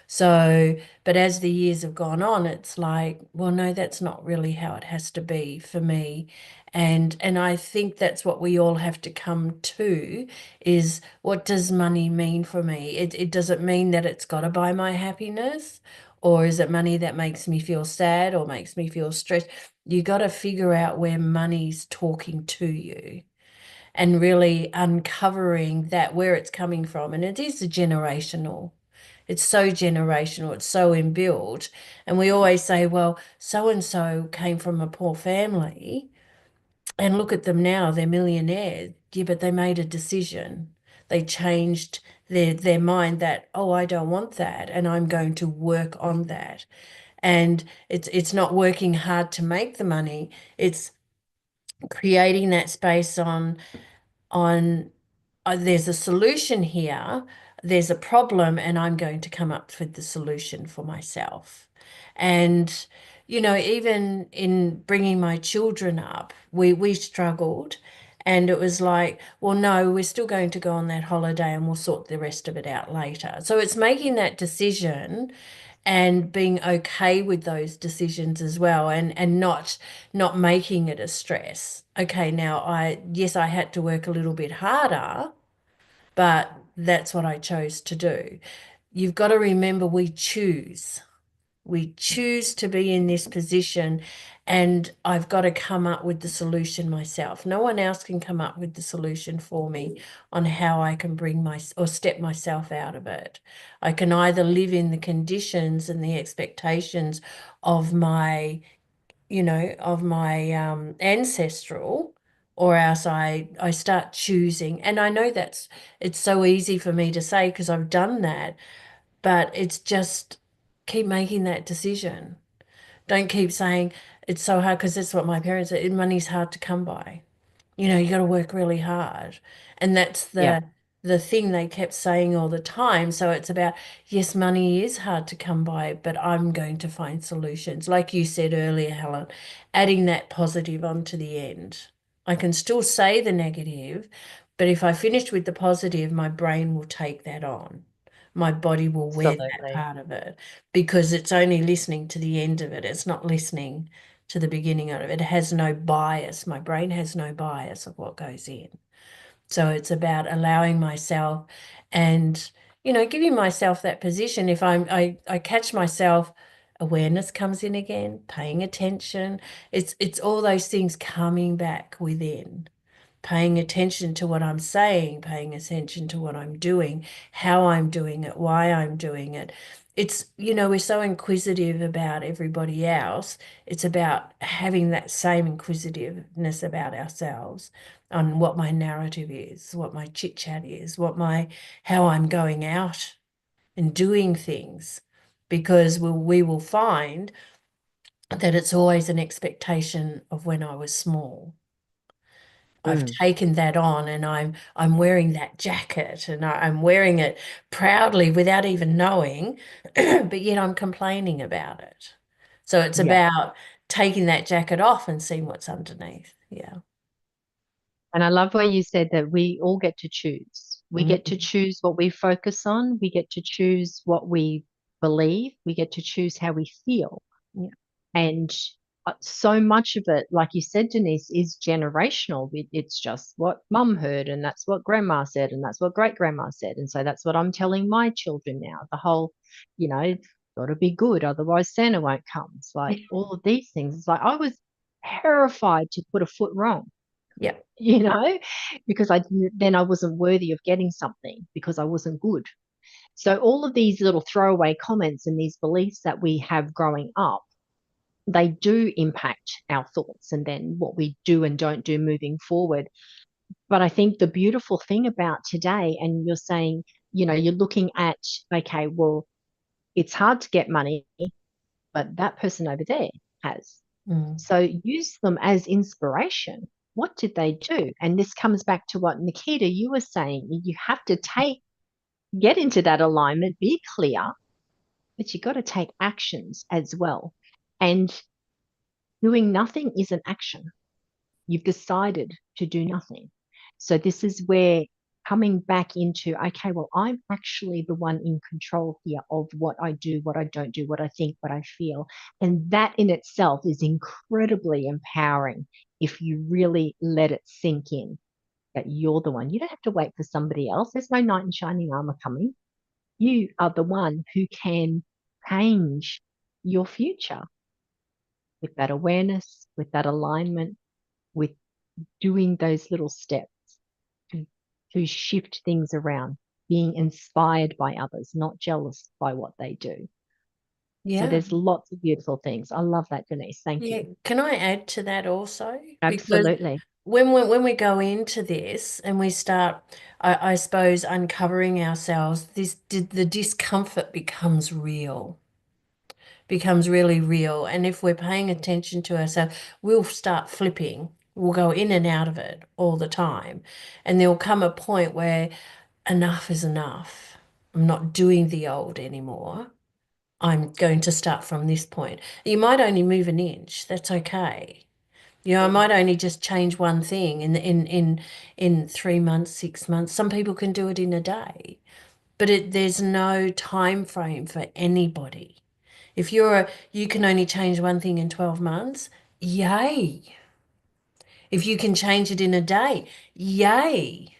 So, but as the years have gone on, it's like, well, no, that's not really how it has to be for me. And I think that's what we all have to come to, is, what does money mean for me? It doesn't mean that it's got to buy my happiness, or is it money that makes me feel sad or makes me feel stressed? You got to figure out where money's talking to you, and really uncovering that, where it's coming from. And it is a generational. It's so generational, it's so inbuilt. And we always say, well, so and so came from a poor family, and look at them now, they're millionaires. Yeah, but they made a decision. They changed their mind that, oh, I don't want that, and I'm going to work on that. And it's not working hard to make the money, it's creating that space on there's a solution here, there's a problem, and I'm going to come up with the solution for myself. And, you know, even in bringing my children up, we struggled. And it was like, well, no, we're still going to go on that holiday and we'll sort the rest of it out later. So it's making that decision and being okay with those decisions as well, and not making it a stress. Okay, now yes, I had to work a little bit harder, but that's what I chose to do. You've got to remember, we choose to be in this position, and I've got to come up with the solution myself. No one else can come up with the solution for me on how I can step myself out of it. I can either live in the conditions and the expectations of my, ancestral, or else I start choosing. And I know it's so easy for me to say because I've done that, but it's just, keep making that decision. Don't keep saying it's so hard, because that's what my parents said. Money's hard to come by. You know, you got to work really hard. And that's Yeah. the thing they kept saying all the time. So it's about, yes, money is hard to come by, but I'm going to find solutions. Like you said earlier, Helen, adding that positive onto the end. I can still say the negative, but if I finish with the positive, my brain will take that on. My body will wear that Absolutely. part of it, because it's only listening to the end of it. It's not listening to the beginning of it. It has no bias. My brain has no bias of what goes in. So it's about allowing myself and, giving myself that position. If I catch myself, awareness comes in again, paying attention. It's all those things coming back within, paying attention to what I'm saying, paying attention to what I'm doing, how I'm doing it, why I'm doing it. It's, we're so inquisitive about everybody else. It's about having that same inquisitiveness about ourselves, on what my narrative is, what my chit chat is, how I'm going out and doing things, because we will find that it's always an expectation of when I was small. I've taken that on, and I'm wearing that jacket, and I'm wearing it proudly without even knowing, but yet I'm complaining about it. So it's about taking that jacket off and seeing what's underneath. Yeah. And I love where you said that we all get to choose. We get to choose what we focus on. We get to choose what we believe. We get to choose how we feel. Yeah. And so much of it, like you said, Denise, is generational. It's just what mum heard, and that's what grandma said, and that's what great grandma said. And so that's what I'm telling my children now. The whole, got to be good, otherwise Santa won't come. It's like all of these things. It's like I was terrified to put a foot wrong. Yeah. Because then I wasn't worthy of getting something because I wasn't good. So all of these little throwaway comments and these beliefs that we have growing up, they do impact our thoughts and then what we do and don't do moving forward. But I think the beautiful thing about today, and you're saying, you're looking at, okay, well, it's hard to get money, but that person over there has. So use them as inspiration. What did they do? And this comes back to what Nikita, you were saying. You have to get into that alignment, be clear, but you got to take actions as well. And doing nothing is an action. You've decided to do nothing. So this is where coming back into, okay, well, I'm actually the one in control here of what I do, what I don't do, what I think, what I feel. And that in itself is incredibly empowering if you really let it sink in that you're the one. You don't have to wait for somebody else. There's no knight in shining armor coming. You are the one who can change your future with that awareness, with that alignment, with doing those little steps to shift things around, being inspired by others, not jealous by what they do. Yeah. So there's lots of beautiful things. I love that, Denise. Thank you. Can I add to that also? Absolutely. Because when we go into this and we start, I suppose, uncovering ourselves, the discomfort becomes really real. And if we're paying attention to ourselves, we'll start flipping. We'll go in and out of it all the time. And there'll come a point where enough is enough. I'm not doing the old anymore. I'm going to start from this point. You might only move an inch. That's okay. I might only just change one thing in 3 months, 6 months. Some people can do it in a day, but there's no time frame for anybody. If you can only change one thing in 12 months, yay. If you can change it in a day, yay.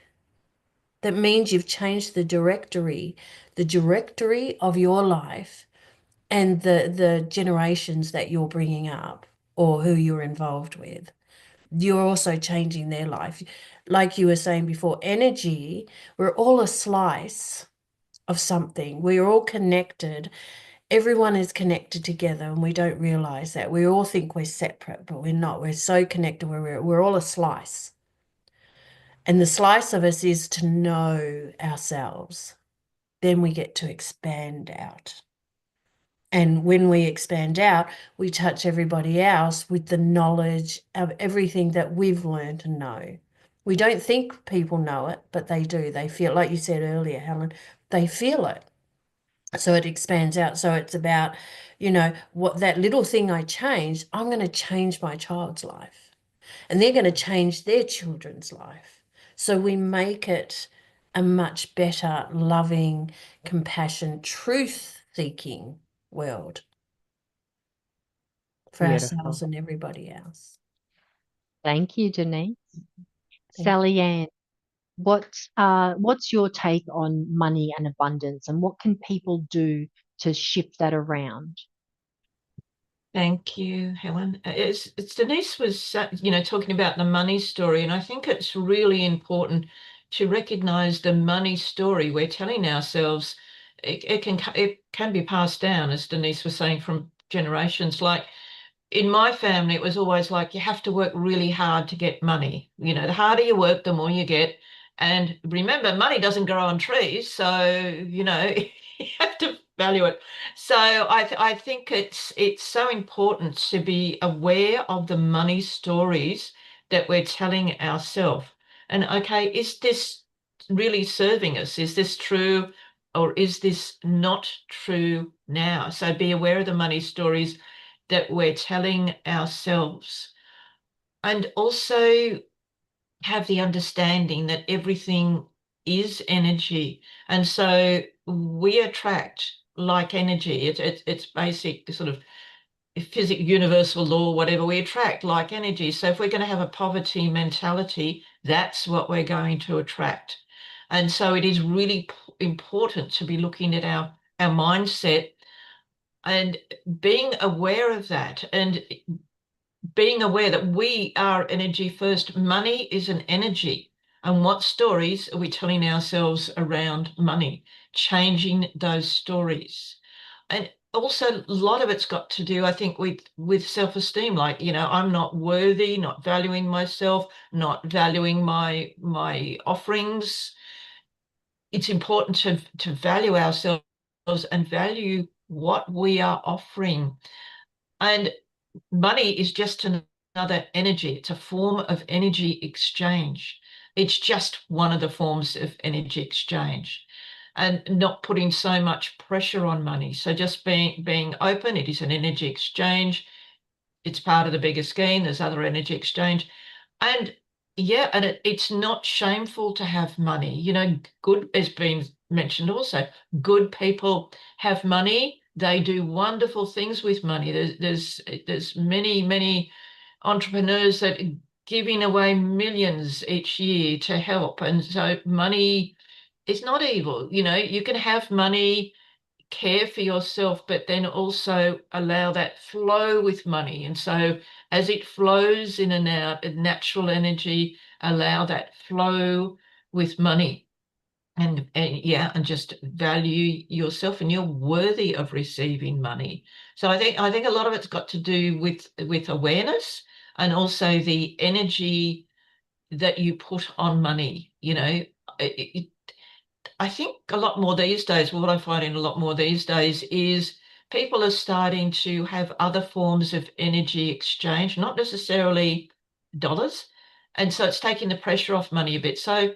That means you've changed the directory of your life and the generations that you're bringing up or who you're involved with. You're also changing their life. Like you were saying before, energy, we're all a slice of something. We're all connected. Everyone is connected together and we don't realize that. We all think we're separate, but we're not. We're so connected. We're all a slice. And the slice of us is to know ourselves. Then we get to expand out. And when we expand out, we touch everybody else with the knowledge of everything that we've learned to know. We don't think people know it, but they do. They feel, like you said earlier, Helen, they feel it. So it expands out. So it's about, what that little thing I changed, I'm going to change my child's life. And they're going to change their children's life. So we make it a much better, loving, compassion, truth-seeking world for Beautiful. ourselves and everybody else. Thank you, Denise. Thank Sallyann, what's your take on money and abundance, and what can people do to shift that around? Thank you, Helen. It's Denise was, talking about the money story, and I think it's really important to recognize the money story we're telling ourselves. It can be passed down, as Denise was saying, from generations. Like in my family, it was always like you have to work really hard to get money. The harder you work, the more you get. And remember, money doesn't grow on trees, so you have to value it. So I think it's so important to be aware of the money stories that we're telling ourselves. And okay, is this really serving us? Is this true, or is this not true now? So be aware of the money stories that we're telling ourselves. And also have the understanding that everything is energy. And so we attract like energy. It's basic sort of physics, universal law, whatever. We attract like energy. So if we're going to have a poverty mentality, that's what we're going to attract. And so it is really important to be looking at our mindset and being aware of that, and being aware that we are energy first. Money is an energy. And what stories are we telling ourselves around money? Changing those stories. And also a lot of it's got to do, I think, with self-esteem. Like, I'm not worthy, not valuing myself, not valuing my offerings. It's important to value ourselves and value what we are offering. And money is just another energy. It's a form of energy exchange. It's just one of the forms of energy exchange, and not putting so much pressure on money. So just being open. It is an energy exchange. It's part of the bigger scheme. There's other energy exchange. And yeah, and it's not shameful to have money. Good, as been mentioned also, good people have money. They do wonderful things with money. There's many entrepreneurs that are giving away millions each year to help. And so money is not evil. You can have money, care for yourself, but then also allow that flow with money. And so as it flows in and out, natural energy, allow that flow with money. And just value yourself, and you're worthy of receiving money. So I think a lot of it's got to do with awareness, and also the energy that you put on money. I think a lot more these days, what I'm finding a lot more these days is people are starting to have other forms of energy exchange, not necessarily dollars. And so it's taking the pressure off money a bit. So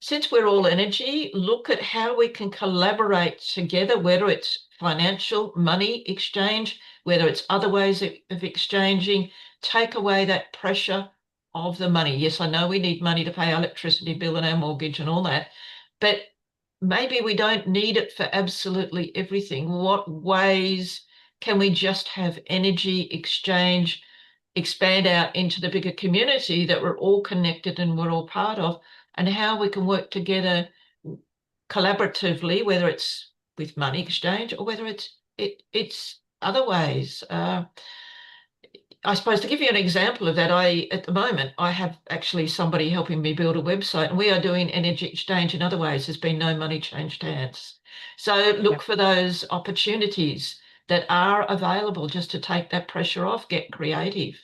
since we're all energy, look at how we can collaborate together, whether it's financial, money exchange, whether it's other ways of exchanging. Take away that pressure of the money. Yes, I know we need money to pay our electricity bill and our mortgage and all that, but maybe we don't need it for absolutely everything. What ways can we just have energy exchange, expand out into the bigger community that we're all connected and we're all part of, and how we can work together collaboratively, whether it's with money exchange or whether it's other ways. I suppose, to give you an example of that, at the moment, I have actually somebody helping me build a website, and we are doing energy exchange in other ways. There's been no money changed hands. So look for those opportunities that are available, just to take that pressure off, get creative,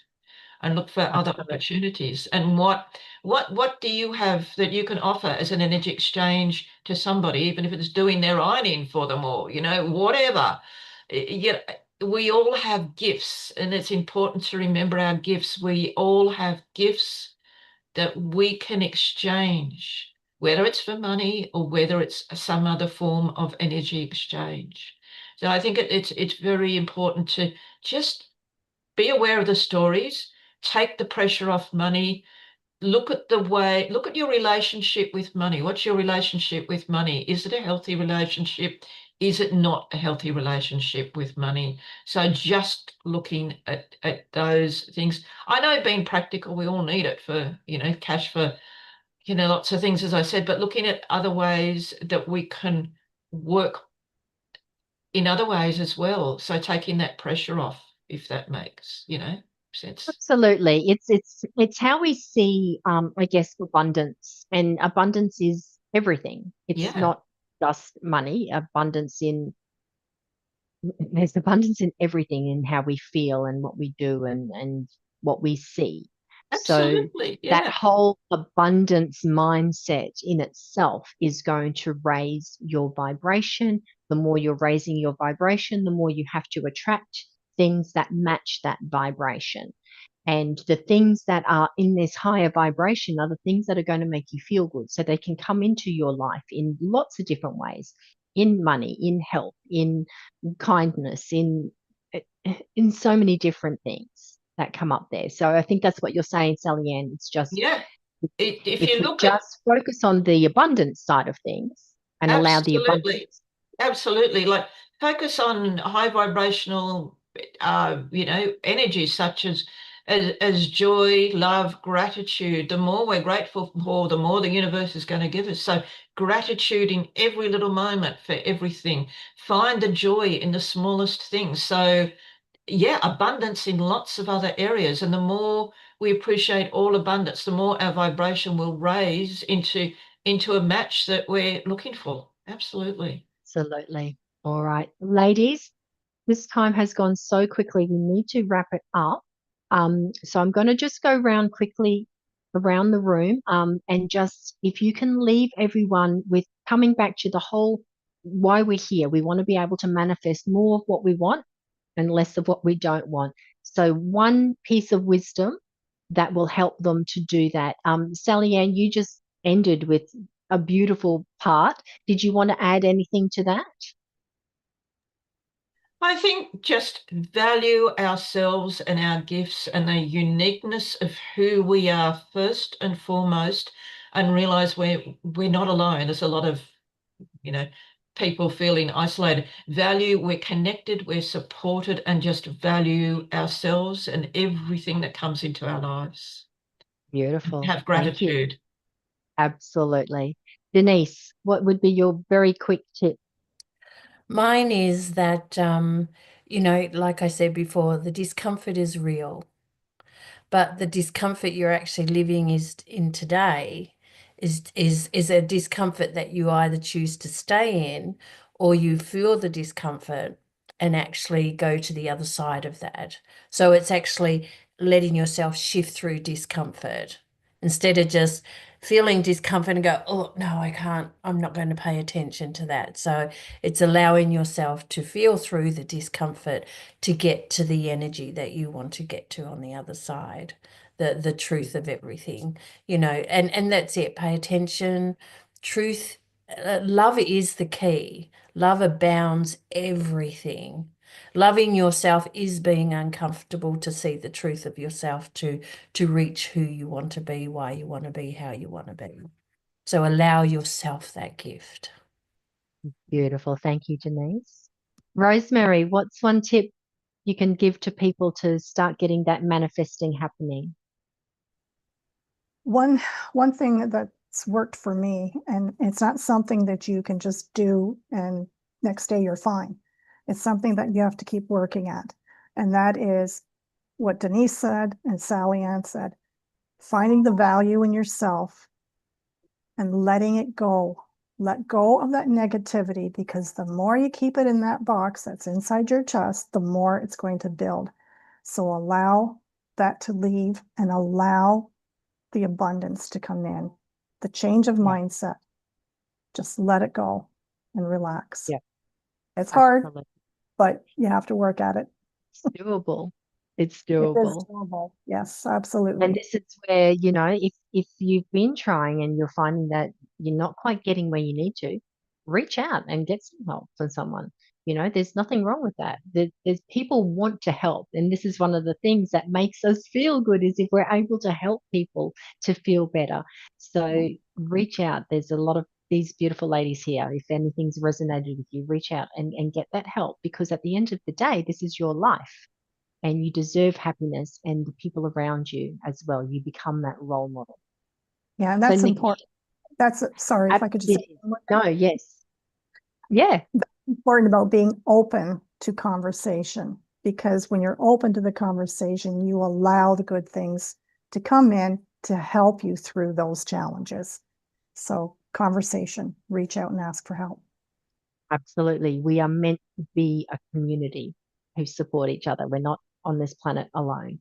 and look for other opportunities. And what do you have that you can offer as an energy exchange to somebody, even if it's doing their ironing for them, or whatever. We all have gifts, and it's important to remember our gifts. We all have gifts that we can exchange, whether it's for money or whether it's some other form of energy exchange. So I think it's very important to just be aware of the stories, take the pressure off money, look at your relationship with money. What's your relationship with money? Is it a healthy relationship? Is it not a healthy relationship with money? So just looking at those things. I know, being practical, we all need it for, cash for, lots of things, as I said, but looking at other ways that we can work in other ways as well. So taking that pressure off, if that makes, sense. Absolutely. It's how we see, I guess, abundance, and abundance is everything. It's not just money. There's abundance in everything, in how we feel and what we do and what we see. Absolutely. So that whole abundance mindset in itself is going to raise your vibration. The more you're raising your vibration, the more you have to attract things that match that vibration. And the things that are in this higher vibration are the things that are going to make you feel good. So they can come into your life in lots of different ways, in money, in health, in kindness, in so many different things that come up there. So I think that's what you're saying, Sallyann. It's just, Yeah. If if you we look at, just focus on the abundance side of things and allow the absolutely, abundance. absolutely, like focus on high vibrational, energies such as joy, love, gratitude. The more we're grateful for, the more the universe is going to give us. So gratitude in every little moment for everything. Find the joy in the smallest things. So yeah, abundance in lots of other areas. And the more we appreciate all abundance, the more our vibration will raise into a match that we're looking for. Absolutely. Absolutely. All right, ladies, this time has gone so quickly. We need to wrap it up. So I'm going to just go round quickly around the room, and just if you can leave everyone with coming back to the whole why we're here. We want to be able to manifest more of what we want and less of what we don't want. So one piece of wisdom that will help them to do that. Sallyann, you just ended with a beautiful part. Did you want to add anything to that? I think just value ourselves and our gifts and the uniqueness of who we are first and foremost, and realize we're not alone. There's a lot of, people feeling isolated. Value, we're connected, we're supported, and just value ourselves and everything that comes into our lives. Beautiful. Have Thank you. gratitude. Absolutely. Denise, what would be your very quick tip? Mine is that, like I said before, the discomfort is real, but the discomfort you're actually living in today is a discomfort that you either choose to stay in, or you feel the discomfort and actually go to the other side of that. So it's actually letting yourself shift through discomfort instead of just feeling discomfort and go, oh, no, I can't, I'm not going to pay attention to that. So it's allowing yourself to feel through the discomfort to get to the energy that you want to get to on the other side, the truth of everything, and that's it. Pay attention. Truth, love is the key. Love abounds everything. Loving yourself is being uncomfortable to see the truth of yourself, to reach who you want to be, why you want to be, how you want to be. So allow yourself that gift. Beautiful. Thank you, Denise. Rosemary, what's one tip you can give to people to start getting that manifesting happening? One thing that's worked for me, and it's not something that you can just do and next day you're fine. It's something that you have to keep working at. And that is what Denise said and Sallyann said, finding the value in yourself and letting it go. Let go of that negativity, because the more you keep it in that box that's inside your chest, the more it's going to build. So allow that to leave and allow the abundance to come in, the change of mindset. Just let it go and relax. Yeah. It's hard, Absolutely. but you have to work at it. It's doable. It's It is doable. doable. Yes, absolutely. And this is where, if you've been trying and you're finding that you're not quite getting where you need to, reach out and get some help from someone. There's nothing wrong with that. There's people want to help. And this is one of the things that makes us feel good, is if we're able to help people to feel better. So reach out. There's a lot of these beautiful ladies here. If anything's resonated with you, reach out and get that help, because at the end of the day, this is your life. And you deserve happiness and the people around you as well. You become that role model. Yeah, and that's So, important. Sorry, if I could just say one more thing. No, yes. Yeah. That's important about being open to conversation, because when you're open to the conversation, you allow the good things to come in to help you through those challenges. So conversation, reach out and ask for help. Absolutely. We are meant to be a community who support each other. We're not on this planet alone.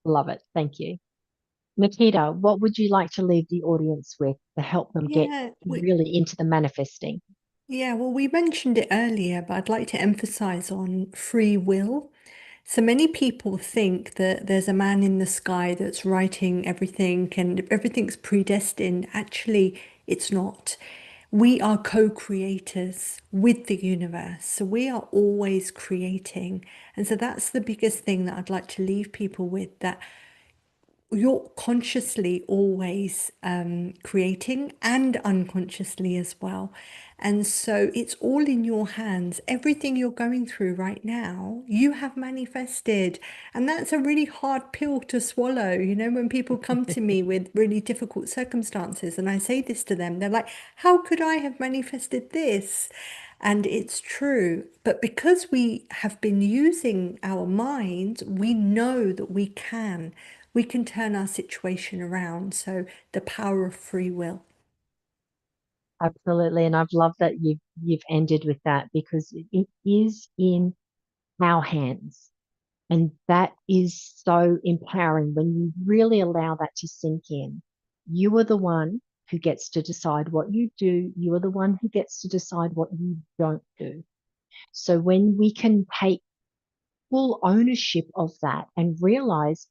Love it. Thank you. Nikita, what would you like to leave the audience with to help them get really into the manifesting? Yeah, well, we mentioned it earlier, but I'd like to emphasize on free will. So many people think that there's a man in the sky that's writing everything and everything's predestined. Actually, it's not. We are co-creators with the universe. So we are always creating. And so that's the biggest thing that I'd like to leave people with, that you're consciously always creating and unconsciously as well. And so it's all in your hands. Everything you're going through right now, you have manifested. And that's a really hard pill to swallow. You know, when people come to me with really difficult circumstances and I say this to them, they're like, how could I have manifested this? And it's true. But because we have been using our minds, we know that we can turn our situation around. So the power of free will. Absolutely. And I've loved that you've ended with that, because it is in our hands. And that is so empowering when you really allow that to sink in. You are the one who gets to decide what you do. You are the one who gets to decide what you don't do. So when we can take full ownership of that and realize,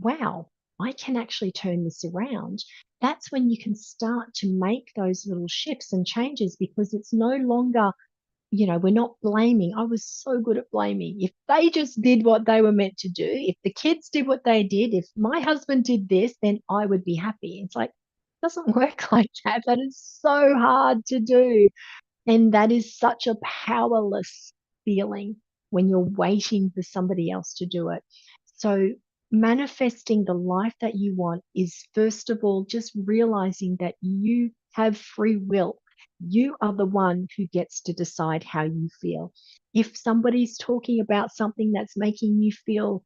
wow, I can actually turn this around, that's when you can start to make those little shifts and changes, because it's no longer, we're not blaming. I was so good at blaming. If they just did what they were meant to do, if the kids did what they did, if my husband did this, then I would be happy. It's like, it doesn't work like that. That is so hard to do. And that is such a powerless feeling when you're waiting for somebody else to do it. So manifesting the life that you want is, first of all, just realizing that you have free will. You are the one who gets to decide how you feel. If somebody's talking about something that's making you feel,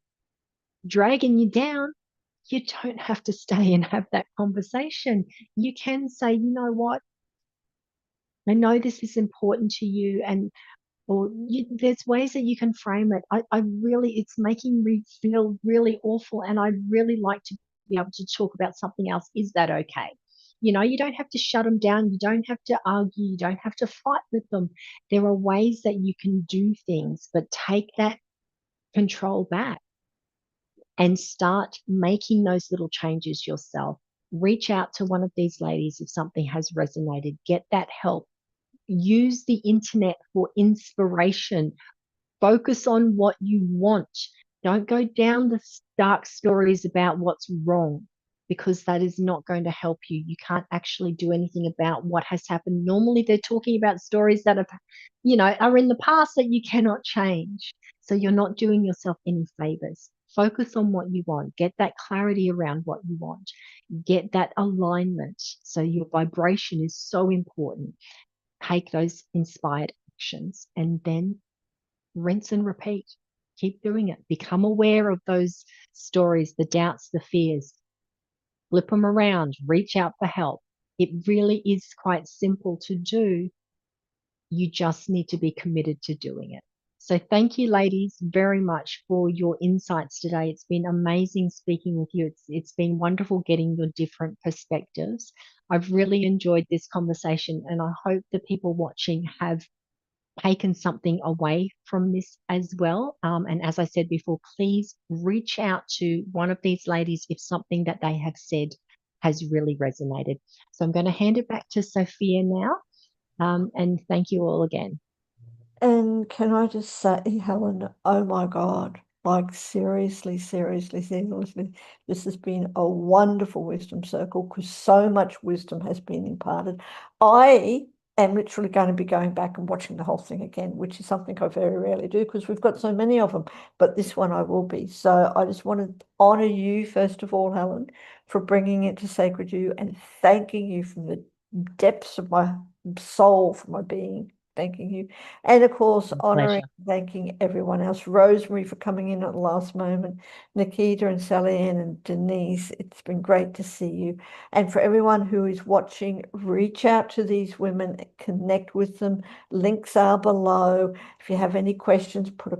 dragging you down, you don't have to stay and have that conversation. You can say, you know what? I know this is important to you, and there's ways that you can frame it. I really, it's making me feel really awful, and I'd really like to be able to talk about something else. Is that okay? You don't have to shut them down. You don't have to argue. You don't have to fight with them. There are ways that you can do things, but take that control back and start making those little changes yourself. Reach out to one of these ladies if something has resonated. Get that help. Use the internet for inspiration. Focus on what you want. Don't go down the dark stories about what's wrong, because that is not going to help you. You can't actually do anything about what has happened. Normally, they're talking about stories that are in the past that you cannot change. So you're not doing yourself any favors. Focus on what you want. Get that clarity around what you want. Get that alignment. So your vibration is so important. Take those inspired actions and then rinse and repeat. Keep doing it. Become aware of those stories, the doubts, the fears. Flip them around. Reach out for help. It really is quite simple to do. You just need to be committed to doing it. So thank you, ladies, very much for your insights today. It's been amazing speaking with you. It's been wonderful getting your different perspectives. I've really enjoyed this conversation, and I hope the people watching have taken something away from this as well. And as I said before, please reach out to one of these ladies if something that they have said has really resonated. So I'm going to hand it back to Sophia now. And thank you all again. And can I just say, Helen, oh my God, like seriously, seriously, seriously, this has been a wonderful wisdom circle, because so much wisdom has been imparted. I am literally going to be going back and watching the whole thing again, which is something I very rarely do because we've got so many of them, but this one I will be. So I just want to honor you, first of all, Helen, for bringing it to Sacred You, and thanking you from the depths of my soul, for my being. Thanking you. And of course, honoring, thanking everyone else. Rosemary for coming in at the last moment. Nikita and Sallyann and Denise, it's been great to see you. And for everyone who is watching, reach out to these women, connect with them. Links are below. If you have any questions, put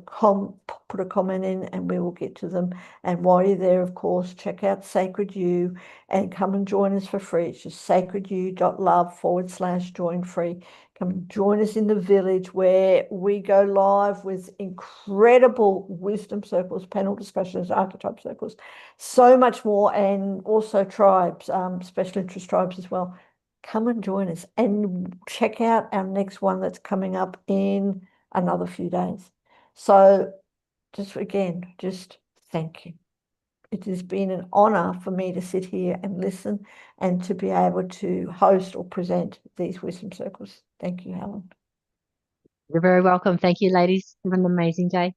put a comment in and we will get to them. And while you're there, of course, check out Sacred You and come and join us for free. It's just sacredyou.love/join free. Come and join us in the village where we go live with incredible wisdom circles, panel discussions, archetype circles, so much more, and also tribes, special interest tribes as well. Come and join us and check out our next one that's coming up in another few days. So just thank you. It has been an honor for me to sit here and listen and to be able to host or present these wisdom circles. Thank you, Helen. You're very welcome. Thank you, ladies. Have an amazing day.